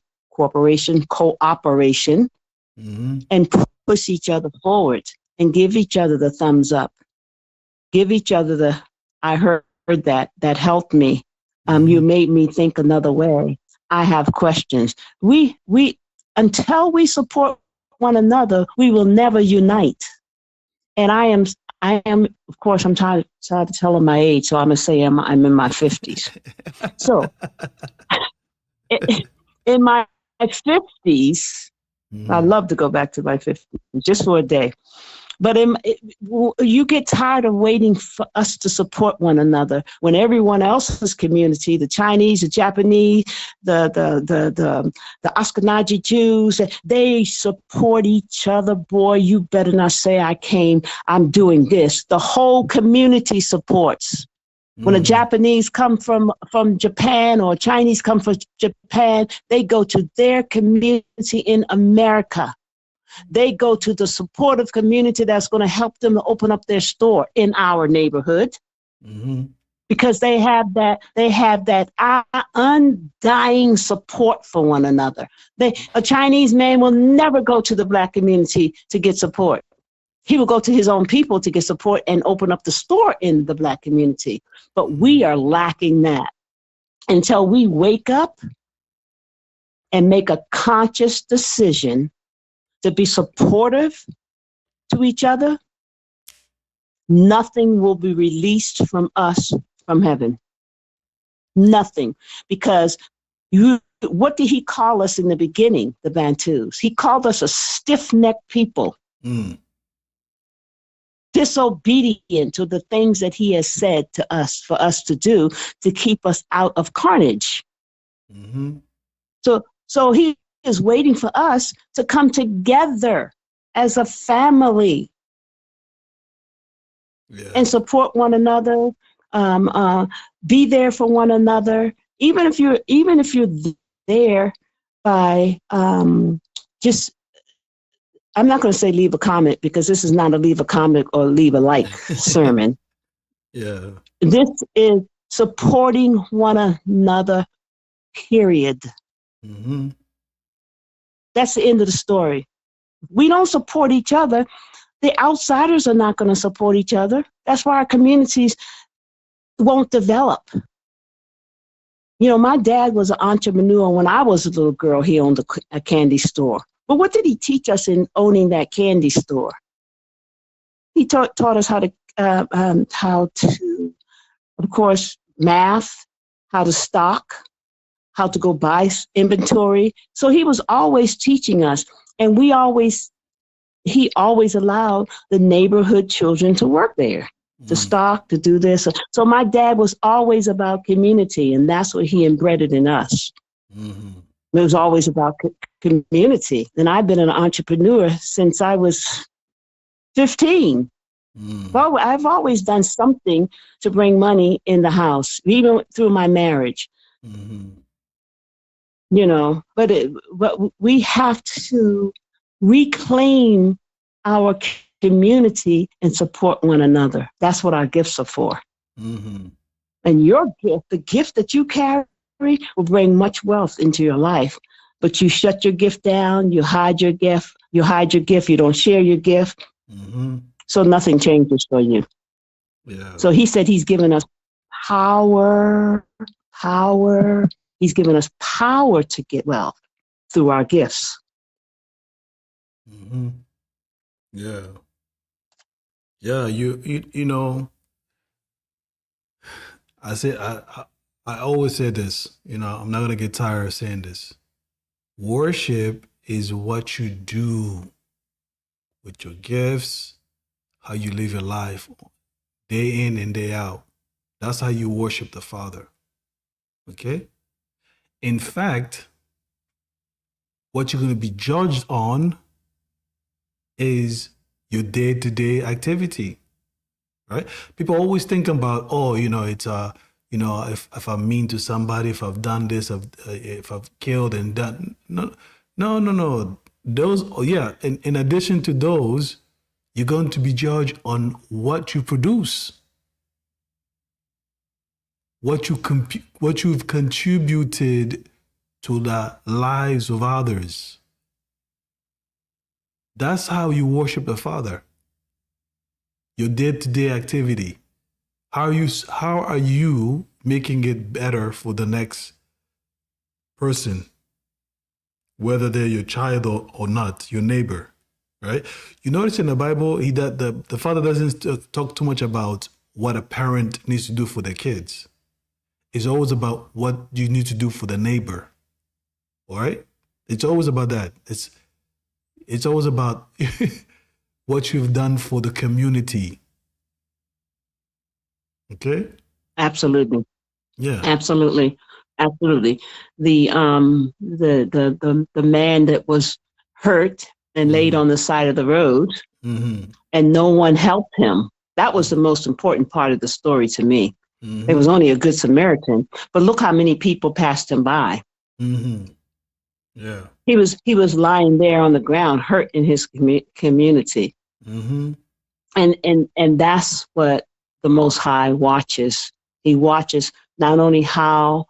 and push each other forward and give each other the thumbs up. Give each other I heard that helped me. You made me think another way. I have questions. We until we support one another, we will never unite. And I am, of course, I'm tired of telling my age, so I'm gonna say I'm in my 50s. So in my 50s, I'd love to go back to my 50s just for a day. But you get tired of waiting for us to support one another when everyone else's community, the Chinese, the Japanese, the Ashkenazi Jews, they support each other. Boy, you better not say I'm doing this. The whole community supports. When the Japanese come from Japan or Chinese come from Japan, they go to their community in America. They go to the supportive community that's going to help them to open up their store in our neighborhood because they have that undying support for one another. A Chinese man will never go to the Black community to get support. He will go to his own people to get support and open up the store in the Black community. But we are lacking that until we wake up and make a conscious decision to be supportive to each other. nothing will be released from us from heaven. Nothing. Because what did he call us in the beginning, the Bantus? He called us a stiff-necked people. Disobedient to the things that he has said to us for us to do to keep us out of carnage. So he is waiting for us to come together as a family and support one another, be there for one another, even if you're there by just. I'm not going to say leave a comment, because this is not a leave a comment or leave a like sermon. Yeah. This is supporting one another, period. That's the end of the story. We don't support each other. The outsiders are not going to support each other. That's why our communities won't develop. You know, my dad was an entrepreneur. When I was a little girl, he owned a candy store. But what did he teach us in owning that candy store? He taught us how to, of course, math, how to stock, how to go buy inventory. So he was always teaching us, and he always allowed the neighborhood children to work there, to stock, to do this. So my dad was always about community, and that's what he embedded in us. It was always about community. And I've been an entrepreneur since I was 15. Well, I've always done something to bring money in the house, even through my marriage. You know, but we have to reclaim our community and support one another. That's what our gifts are for. And your gift, the gift that you carry, will bring much wealth into your life. But you shut your gift down, you hide your gift, you don't share your gift. So nothing changes for you. So he said he's given us power. He's given us power to get wealth through our gifts. Yeah, you know, I always say this, you know, I'm not going to get tired of saying this. Worship is what you do with your gifts, how you live your life day in and day out. That's how you worship the Father. Okay? In fact, what you're going to be judged on is your day-to-day activity, right? People always think about, oh, you know, it's you know, if I'm mean to somebody, if I've done this, if I've killed and done, no. Those, in addition to those, you're going to be judged on what you produce, what you've contributed to the lives of others. That's how you worship the Father. Your day-to-day activity. How are you making it better for the next person, whether they're your child or not, your neighbor, right? You notice in the Bible that the Father doesn't talk too much about what a parent needs to do for their kids. It's always about what you need to do for the neighbor, all right? It's always about that. It's always about what you've done for the community. Okay. Absolutely. Yeah. Absolutely. The man that was hurt and laid on the side of the road, and no one helped him. That was the most important part of the story to me. There was only a good Samaritan, but look how many people passed him by. Yeah. He was lying there on the ground, hurt in his community. And that's what the Most High watches. He watches not only how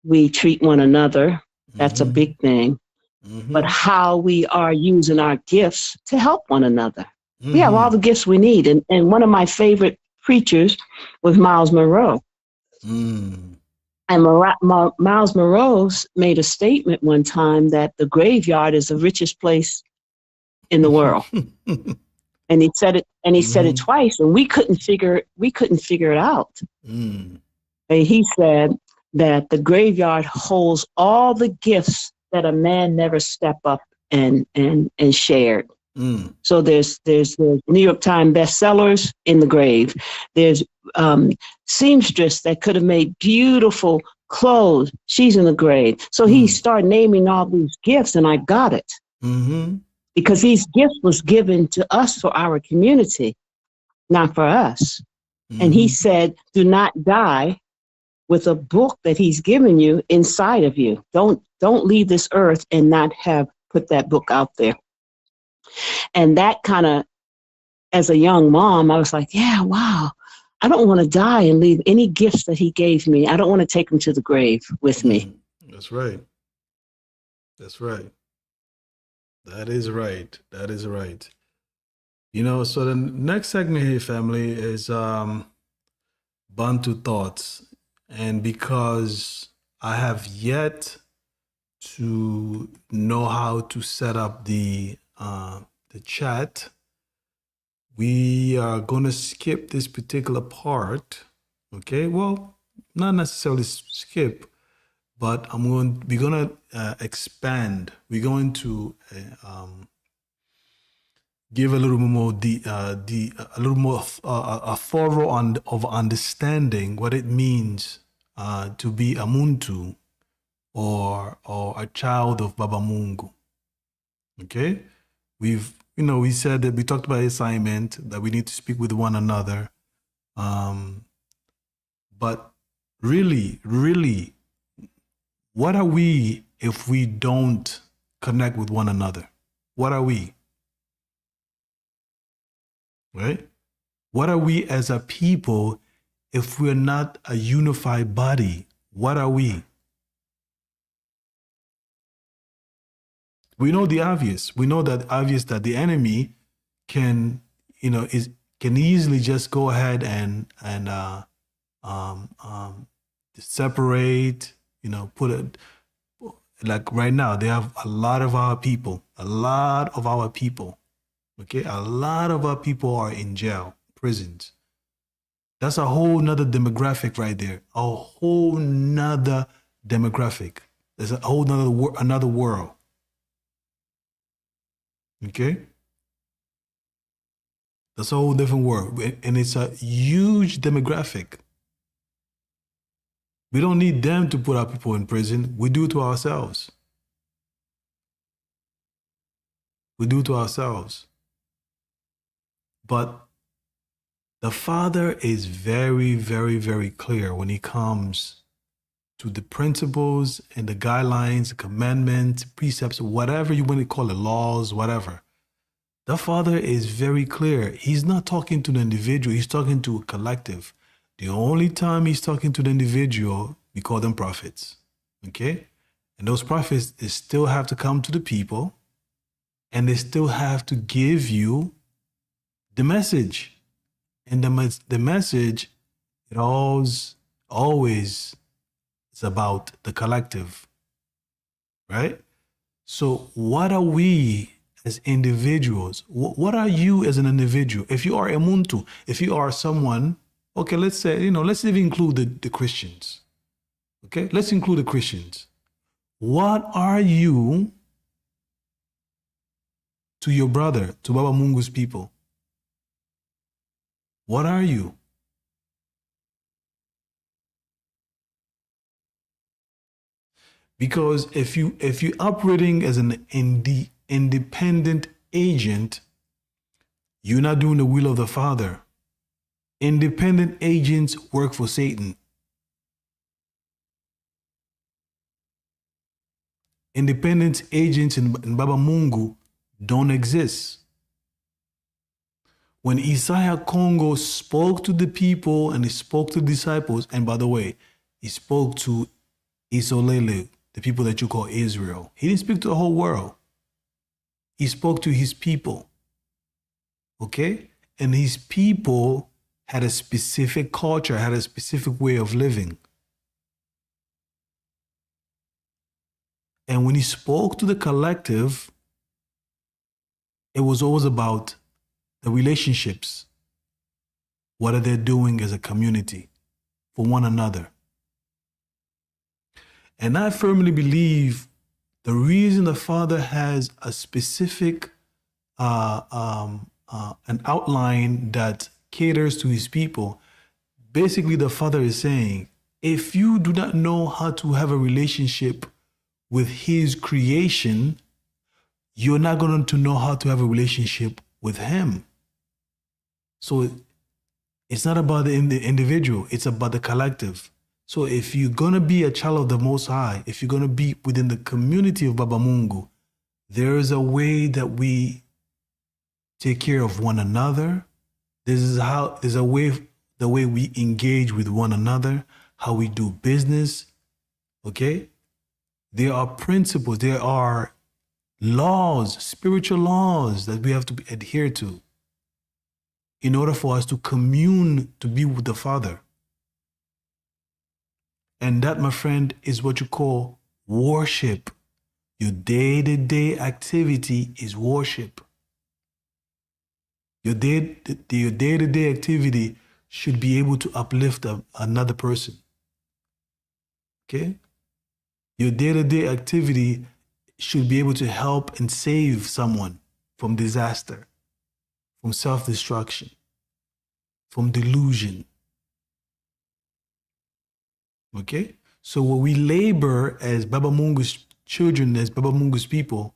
we treat one another, that's a big thing, but how we are using our gifts to help one another. We have all the gifts we need. And one of my favorite preachers was Miles Monroe. And Miles Monroe made a statement one time that the graveyard is the richest place in the world. And he said it, and he said it Mm-hmm. twice, and we couldn't figure it out. Mm. And he said that the graveyard holds all the gifts that a man never stepped up and shared. Mm. So there's New York Times bestsellers in the grave. There's seamstress that could have made beautiful clothes. She's in the grave. So he started naming all these gifts, and I got it. Mm-hmm. Because these gifts was given to us for our community, not for us. And he Mm-hmm. said, do not die with a book that he's given you inside of you. Don't leave this earth and not have put that book out there. And that kind of, as a young mom, I was like, yeah, wow. I don't want to die and leave any gifts that he gave me. I don't want to take them to the grave with me. That's right. That's right. That is right. That is right. You know, so the next segment here, family, is Bantu thoughts. And because I have yet to know how to set up the chat, we are going to skip this particular part. Okay, well, not necessarily skip, but we're going to expand. We're going to give a little more a little more a thorough of understanding what it means to be a Muntu or a child of Baba Mungu. Okay, we said that we talked about assignment that we need to speak with one another, but really, what are we if we don't connect with one another? What are we? Right? What are we as a people if we're not a unified body? What are we? We know the obvious. We know that obvious that the enemy can, can easily just go ahead and separate, put it like right now. They have a lot of our people, okay? A lot of our people are in jail, prisons. That's a whole nother demographic right there. A whole nother demographic. There's a whole another world. Okay? That's a whole different world. And it's a huge demographic. We don't need them to put our people in prison. We do it to ourselves. We do it to ourselves. But the Father is very, very, very clear when he comes to the principles and the guidelines, commandments, precepts, whatever you want to call it, laws, whatever. The Father is very clear. He's not talking to the individual. He's talking to a collective. The only time he's talking to the individual, we call them prophets. Okay? And those prophets, they still have to come to the people and they still have to give you the message. And the message, it always is about the collective, right? So what are we as individuals? What are you as an individual? If you are a Muntu, if you are someone, okay, let's say, let's even include the Christians. Okay, let's include the Christians. What are you to your brother, to Baba Mungu's people? What are you? Because if you're operating as an independent agent, you're not doing the will of the Father. Independent agents work for Satan. Independent agents in Baba Mungu don't exist. When Isaiah KONGO spoke to the people and he spoke to the disciples, and by the way, he spoke to Isolele, the people that you call Israel. He didn't speak to the whole world. He spoke to his people. Okay? And his people had a specific culture, had a specific way of living. And when he spoke to the collective, it was always about the relationships. What are they doing as a community for one another? And I firmly believe the reason the Father has a specific an outline that caters to his people, basically the Father is saying, if you do not know how to have a relationship with his creation, you're not going to know how to have a relationship with him. So it's not about the individual, it's about the collective. So if you're going to be a child of the Most High, if you're going to be within the community of Baba Mungu, there is a way that we take care of one another. There's a way, the way we engage with one another, how we do business, okay? There are principles, there are laws, spiritual laws that we have to adhere to in order for us to commune, to be with the Father. And that, my friend, is what you call worship. Your day-to-day activity is worship. Your day-to-day activity should be able to uplift another person. Okay? Your day-to-day activity should be able to help and save someone from disaster, from self-destruction, from delusion. Okay? So when we labor as Baba Mungu's children, as Baba Mungu's people,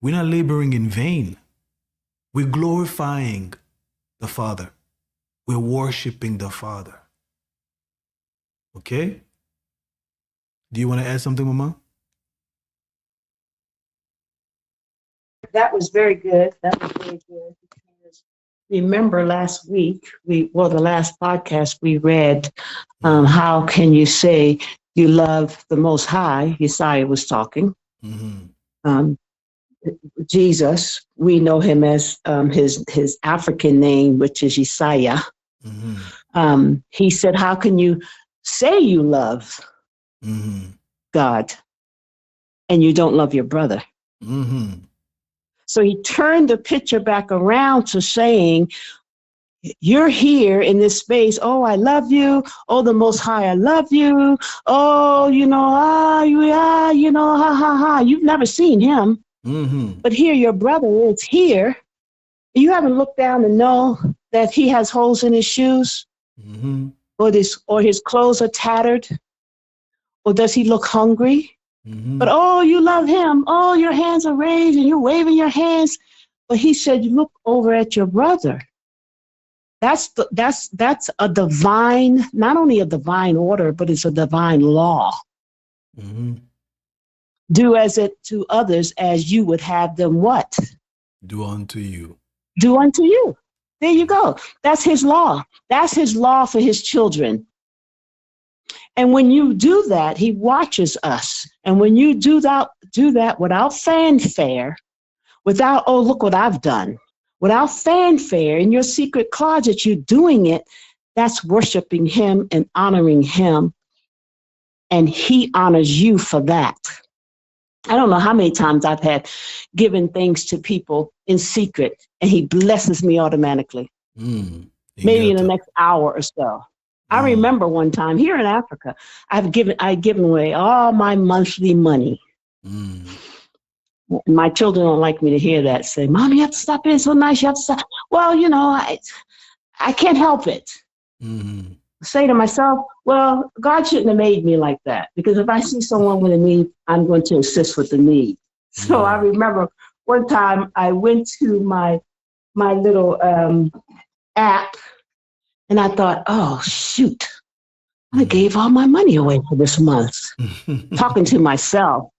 we're not laboring in vain. We're glorifying the Father. We're worshiping the Father. Okay? Do you want to add something, Mama? That was very good. That was very good. Because remember last week, the last podcast we read, how can you say you love the Most High? Yesaya was talking. Mm-hmm. Jesus, we know him as his African name, which is Yesaya. Mm-hmm. He said, how can you say you love God and you don't love your brother? Mm-hmm. So he turned the picture back around to saying, you're here in this space. Oh, I love you. Oh, the Most High, I love you. Oh, ha, ha, ha. You've never seen him. Mm-hmm. But here your brother is here. You haven't looked down and know that he has holes in his shoes, mm-hmm. or his clothes are tattered, or does he look hungry? Mm-hmm. But oh, you love him. Oh, your hands are raised and you're waving your hands. But he said, you look over at your brother. That's a divine, not only a divine order, but it's a divine law. Mm-hmm. Do as it to others as you would have them what? Do unto you. Do unto you. There you go. That's his law. That's his law for his children. And when you do that, he watches us. And when you do that without fanfare, without, oh, look what I've done, without fanfare in your secret closet, you're doing it, that's worshiping him and honoring him. And he honors you for that. I don't know how many times I've had given things to people in secret, and he blesses me automatically. Maybe in the next hour or so. I remember one time here in Africa, I'd given away all my monthly money. My children don't like me to hear that. Say, Mom, you have to stop being so nice. You have to stop. Well, I can't help it. Mm-hmm. Say to myself, well, God shouldn't have made me like that, because if I see someone with a need, I'm going to assist with the need. So I remember one time I went to my little app, and I thought, oh, shoot, I gave all my money away for this month. Talking to myself.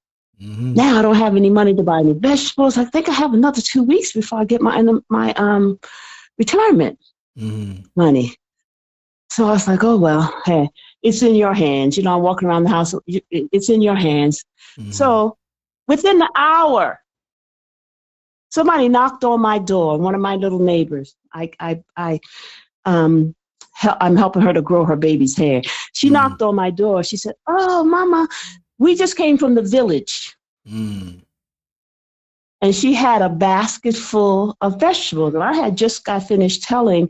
Mm-hmm. Now I don't have any money to buy any vegetables. I think I have another 2 weeks before I get my retirement money. So I was like, oh, well, hey, it's in your hands. I'm walking around the house. It's in your hands. Mm-hmm. So within the hour, somebody knocked on my door, one of my little neighbors. I'm helping her to grow her baby's hair. She knocked on my door. She said, oh, Mama, we just came from the village. and she had a basket full of vegetables. And I had just got finished telling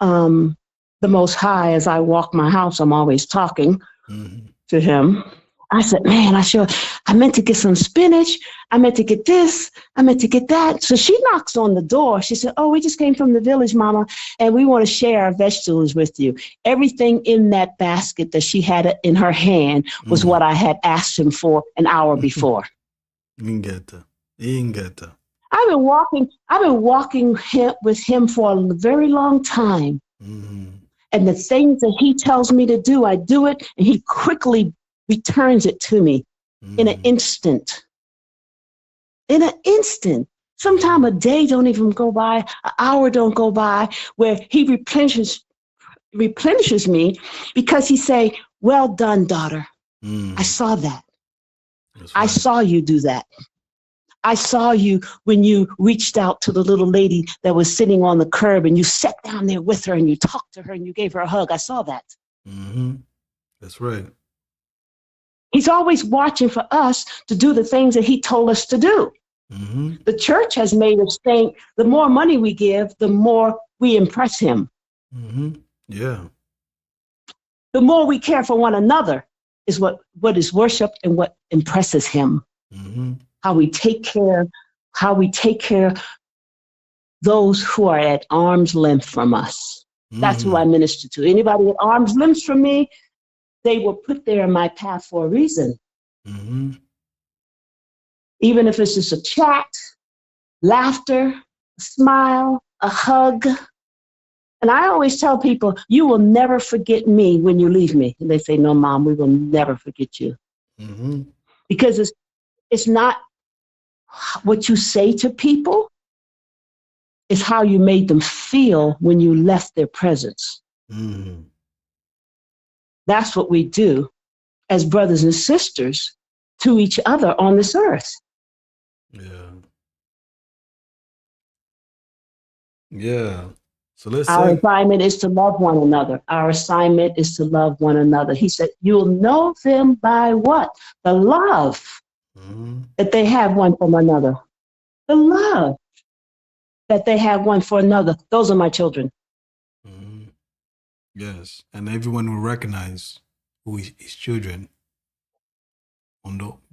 the Most High, as I walk my house, I'm always talking to him. I said, man, I meant to get some spinach. I meant to get this. I meant to get that. So she knocks on the door. She said, oh, we just came from the village, Mama, and we want to share our vegetables with you. Everything in that basket that she had in her hand was what I had asked him for an hour before. Ingeta. I've been walking with him for a very long time. And the things that he tells me to do, I do it, and he quickly returns it to me in an instant. In an instant. Sometimes a day don't even go by, an hour don't go by, where he replenishes me, because he say, well done, daughter. I saw that. Right. I saw you do that. I saw you when you reached out to the little lady that was sitting on the curb, and you sat down there with her and you talked to her and you gave her a hug. I saw that. That's right. He's always watching for us to do the things that he told us to do. The church has made us think the more money we give, the more we impress him. Yeah. The more we care for one another is what is worship and what impresses him. How we take care of those who are at arm's length from us. That's who I minister to. Anybody at arm's length from me, they were put there in my path for a reason. Even if it's just a chat, laughter, a smile, a hug. And I always tell people, you will never forget me when you leave me. And they say, no, Mom, we will never forget you. Because it's not what you say to people, it's how you made them feel when you left their presence. That's what we do as brothers and sisters to each other on this earth. Yeah. So let's Our assignment is to love one another. Our assignment is to love one another. He said, you'll know them by what? The love that they have one from another. The love that they have one for another. Those are my children. Yes. And everyone will recognize who is his children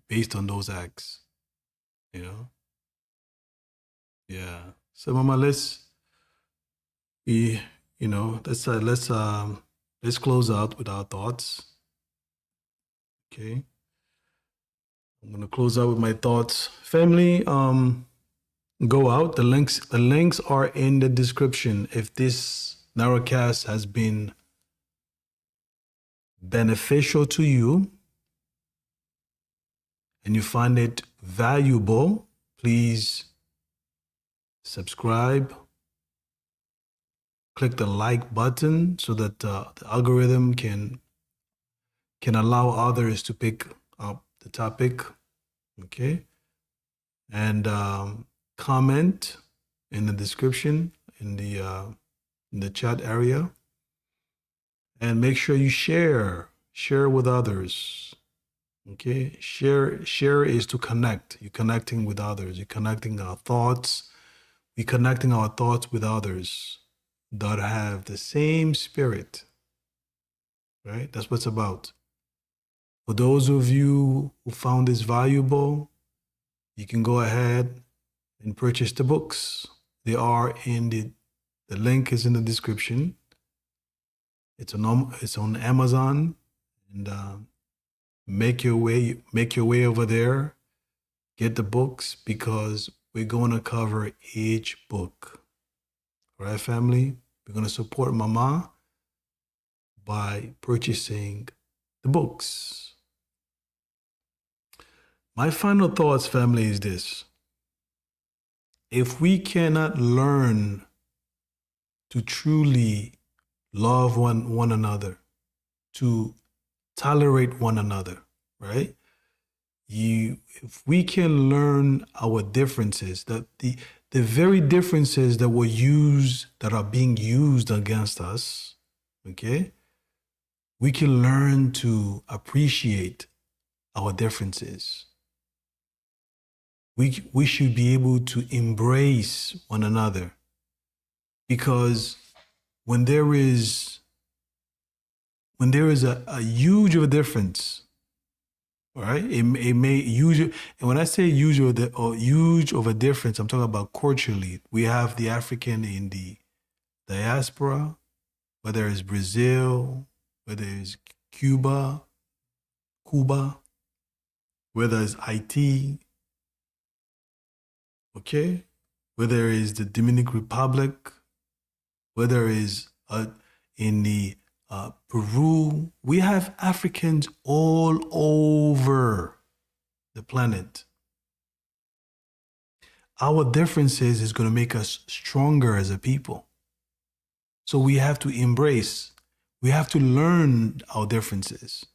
based on those acts. You know? Yeah. So Mama, let's close out with our thoughts. Okay. I'm gonna close out with my thoughts. Family, go out. The links are in the description. If this Narrowcast has been beneficial to you and you find it valuable, please subscribe. Click the like button so that the algorithm can allow others to pick up the topic. Okay. And comment in the description in the chat area. And make sure you share with others. Okay. Share is to connect. You're connecting with others. You're connecting our thoughts. We're connecting our thoughts with others that have the same spirit, right? That's what it's about. For those of you who found this valuable, you can go ahead and purchase the books. They are in the link is in the description. It's on Amazon, and make your way over there. Get the books, because we're going to cover each book. All right, family? We're going to support Mama by purchasing the books. My final thoughts, family, is this. If we cannot learn to truly love one another, to tolerate one another, right? If we can learn our differences, that the very differences that are being used against us, okay, we can learn to appreciate our differences. we should be able to embrace one another, because when there is a huge of a difference, all right, it may huge, and when I say huge of a difference, I'm talking about culturally. We have the African in the diaspora, whether it's Brazil, whether it's Cuba, whether it's Haiti, okay, whether it's the Dominican Republic, whether it's in the Peru. We have Africans all over the planet. Our differences is going to make us stronger as a people. So we have to embrace, we have to learn our differences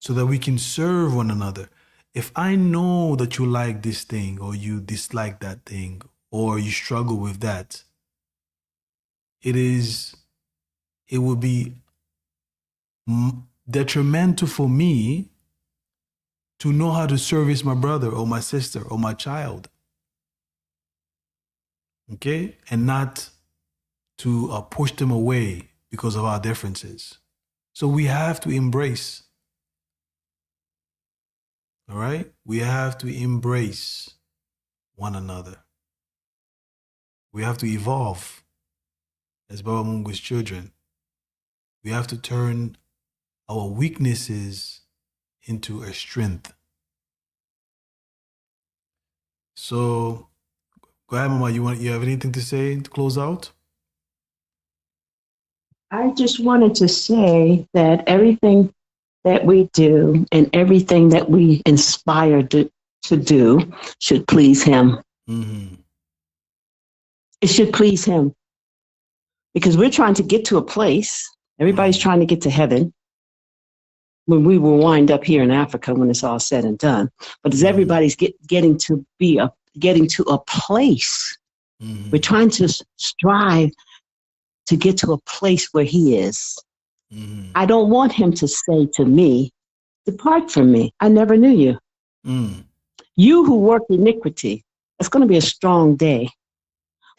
so that we can serve one another. If I know that you like this thing or you dislike that thing or you struggle with that, it will be detrimental for me to know how to service my brother or my sister or my child. Okay? And not to push them away because of our differences. So we have to embrace. All right? We have to embrace one another. We have to evolve as Baba Mungu's children. We have to turn our weaknesses into a strength. So, go ahead, Mama. You have anything to say to close out? I just wanted to say that everything that we do and everything that we inspire to do should please him. Mm-hmm. It should please him. Because we're trying to get to a place, everybody's trying to get to heaven, when we will wind up here in Africa when it's all said and done. But as everybody's getting to a place, we're trying to strive to get to a place where he is. I don't want him to say to me, depart from me, I never knew you. You who work iniquity, it's going to be a strong day.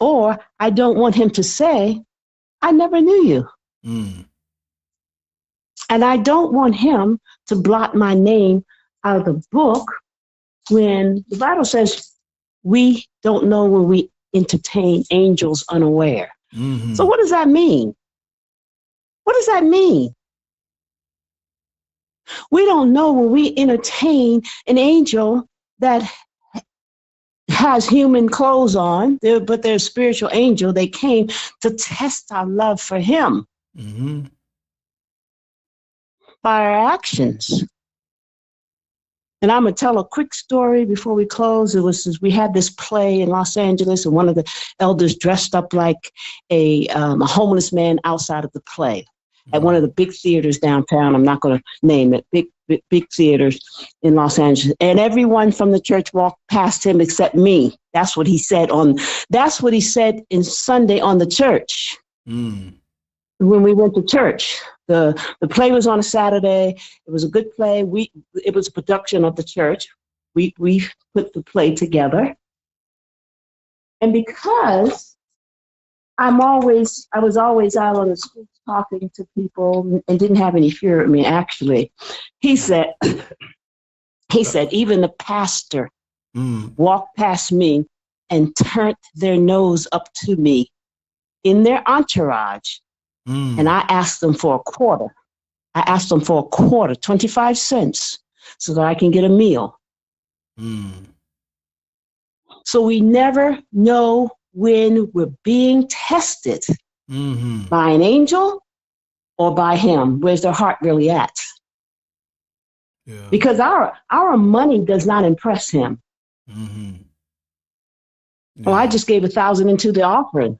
Or I don't want him to say, I never knew you. And I don't want him to blot my name out of the book when the Bible says we don't know when we entertain angels unaware. So what does that mean? What does that mean? We don't know when we entertain an angel that has human clothes on, but they're a spiritual angel. They came to test our love for him by our actions. And I'm going to tell a quick story before we close. We had this play in Los Angeles, and one of the elders dressed up like a homeless man outside of the play at one of the big theaters downtown. I'm not going to name it. Big theaters in Los Angeles. And everyone from the church walked past him except me. That's what he said in Sunday on the church. When we went to church. The play was on a Saturday. It was a good play. It was a production of the church. We put the play together. And because I was always out on the streets talking to people and didn't have any fear of me, actually, he said, even the pastor walked past me and turned their nose up to me in their entourage. And I asked them for a quarter. 25 cents, so that I can get a meal. So we never know when we're being tested by an angel or by him. Where's their heart really at? Yeah. Because our money does not impress him. Yeah. Well, I just gave 1,000 into the offering.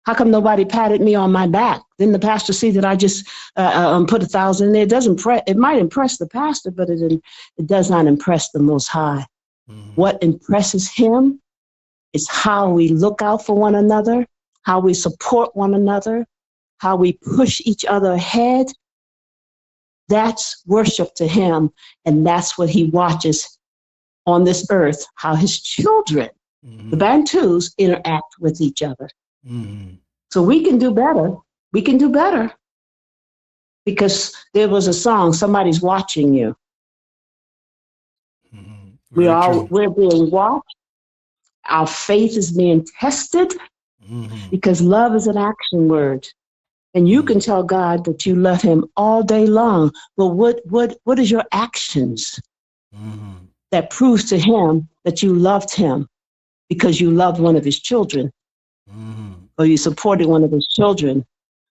How come nobody patted me on my back? Didn't the pastor see that I just put 1,000 in there? It might impress the pastor, but it does not impress the Most High. What impresses him is how we look out for one another, how we support one another, how we push each other ahead. That's worship to him, and that's what he watches on this earth, how his children, the Bantus, interact with each other. So we can do better. We can do better. Because there was a song, somebody's watching you. We're being watched. Our faith is being tested because love is an action word. And you can tell God that you love him all day long. But what is your actions that proves to him that you loved him because you loved one of his children, or you supported one of his children,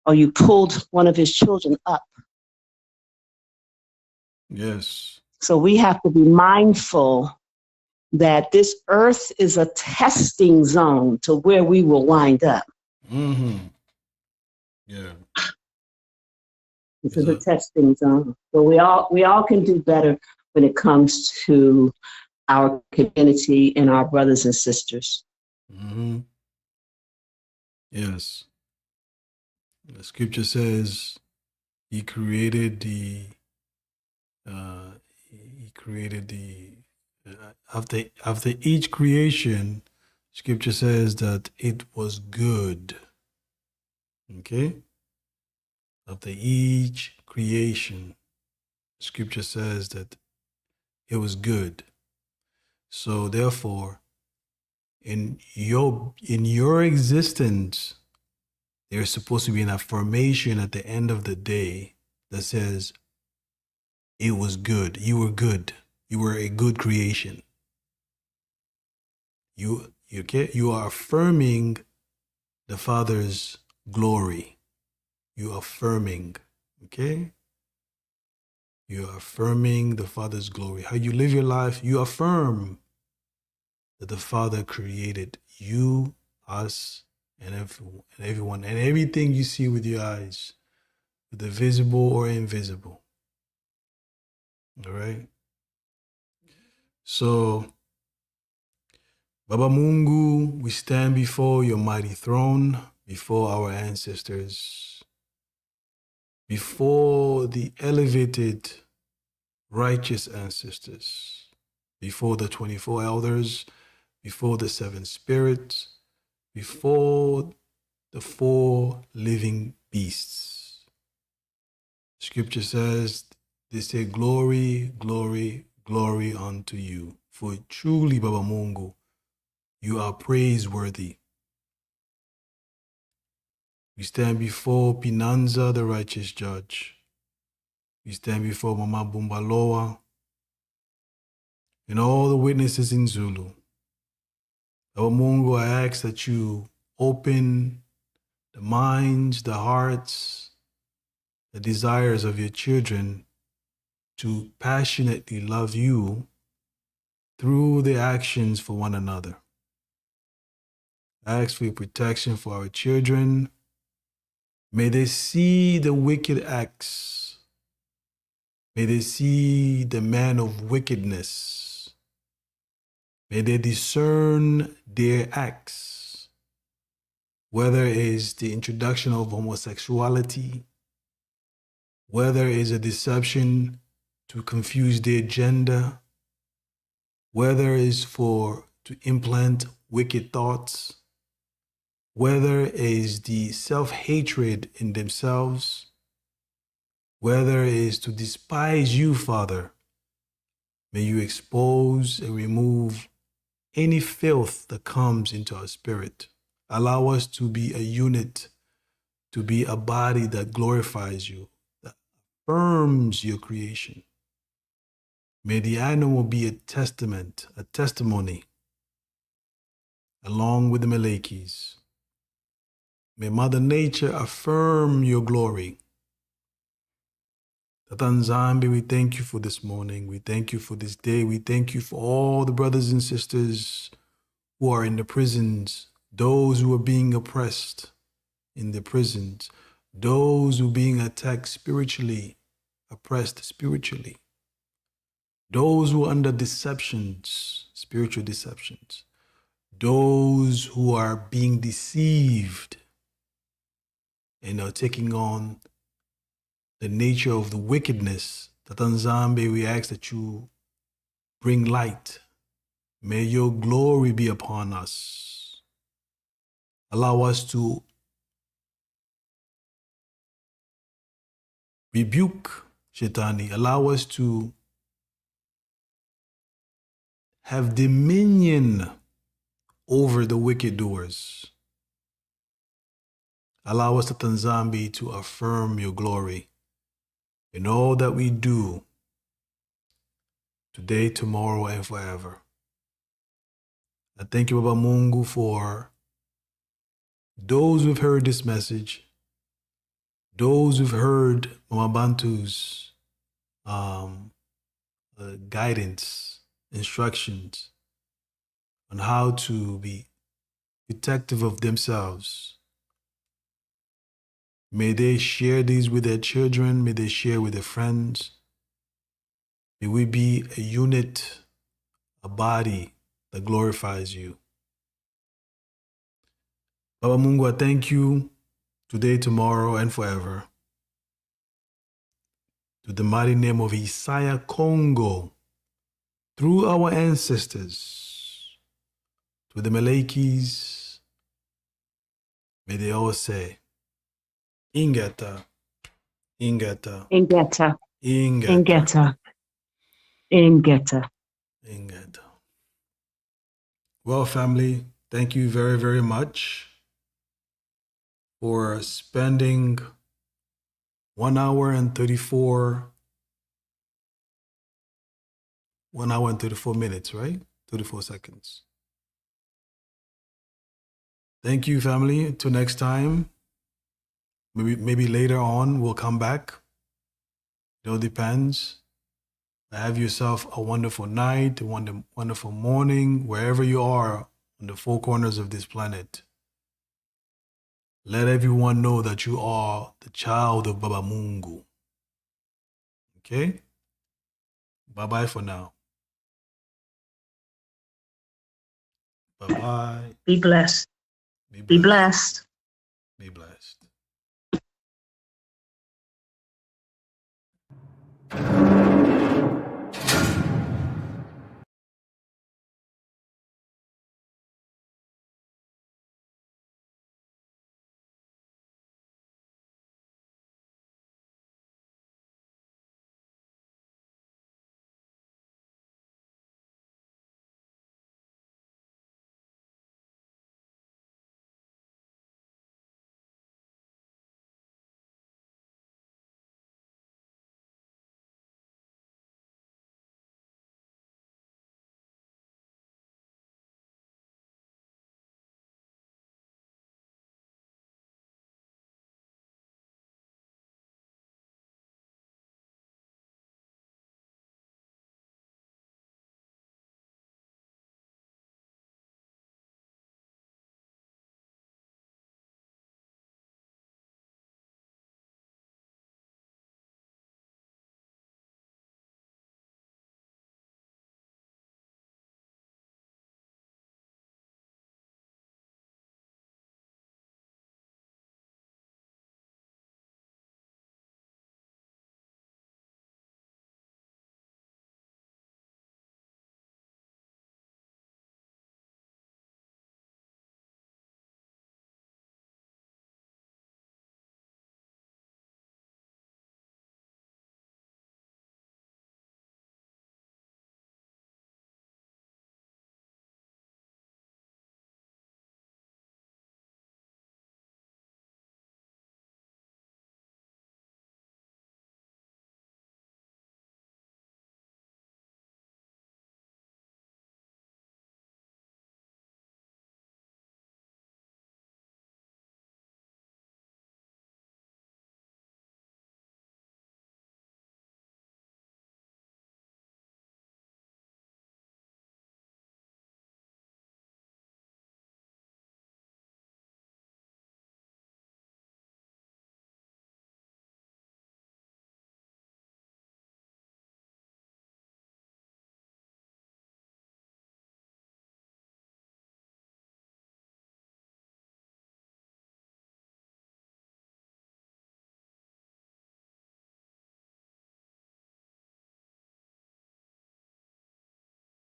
or you pulled one of his children up? Yes. So we have to be mindful that this earth is a testing zone to where we will wind up. Yeah. This is a testing zone. So we all can do better when it comes to our community and our brothers and sisters. Yes. The scripture says he created the after each creation, scripture says that it was good. Okay? After each creation, scripture says that it was good. So therefore, in your existence, there's supposed to be an affirmation at the end of the day that says, it was good. You were good. You were a good creation. You are affirming the Father's glory. You are affirming, okay? You are affirming the Father's glory. How you live your life, you affirm that the Father created you, us, and everyone, and everything you see with your eyes, whether visible or invisible. All right? So, Baba Mungu, we stand before your mighty throne, before our ancestors, before the elevated, righteous ancestors, before the 24 elders, before the 7 spirits, before the 4 living beasts. Scripture says, they say, glory, glory, glory unto you. For truly, Baba Mungu, you are praiseworthy. We stand before Pinanza, the righteous judge. We stand before Mama Bumbaloa and all the witnesses in Zulu. Baba Mungu, I ask that you open the minds, the hearts, the desires of your children to passionately love you through their actions for one another. I ask for your protection for our children. May they see the wicked acts. May they see the man of wickedness. May they discern their acts, whether it is the introduction of homosexuality, whether it is a deception to confuse their gender, whether it is to implant wicked thoughts, whether it is the self-hatred in themselves, whether it is to despise you, Father. May you expose and remove any filth that comes into our spirit. Allow us to be a unit, to be a body that glorifies you, that affirms your creation. May the animal be a testament, a testimony, along with the Malakis. May Mother Nature affirm your glory. Tatanzambi, we thank you for this morning. We thank you for this day. We thank you for all the brothers and sisters who are in the prisons, those who are being oppressed in the prisons, those who are being attacked spiritually, oppressed spiritually, those who are under deceptions, spiritual deceptions, those who are being deceived and are taking on the nature of the wickedness. Tatanzambe, we ask that you bring light, May your glory be upon us. Allow us to rebuke Shaitani. Allow us to have dominion over the wicked doers. Allow us, Tanzambi, to affirm your glory in all that we do today, tomorrow, and forever. I thank you, Baba Mungu, for those who've heard this message, those who've heard Mama Bantu's guidance, instructions on how to be protective of themselves. May they share these with their children. May they share with their friends. May we be a unit, a body that glorifies you. Baba Mungu, I thank you today, tomorrow, and forever. To the mighty name of Isaiah KONGO, through our ancestors, to the Malakis, may they all say, Ingeta, Ingeta, Ingeta, Ingeta, Ingeta, Ingeta. Ingeta. Well, family, thank you very, very much for spending 1 hour and 34 minutes, right? 34 seconds. Thank you, family. Until next time. Maybe later on we'll come back. It all depends. Have yourself a wonderful night, a wonderful morning, wherever you are on the four corners of this planet. Let everyone know that you are the child of Baba Mungu. Okay? Bye-bye for now. Bye-bye. Be blessed. Be blessed. Be blessed. Be blessed.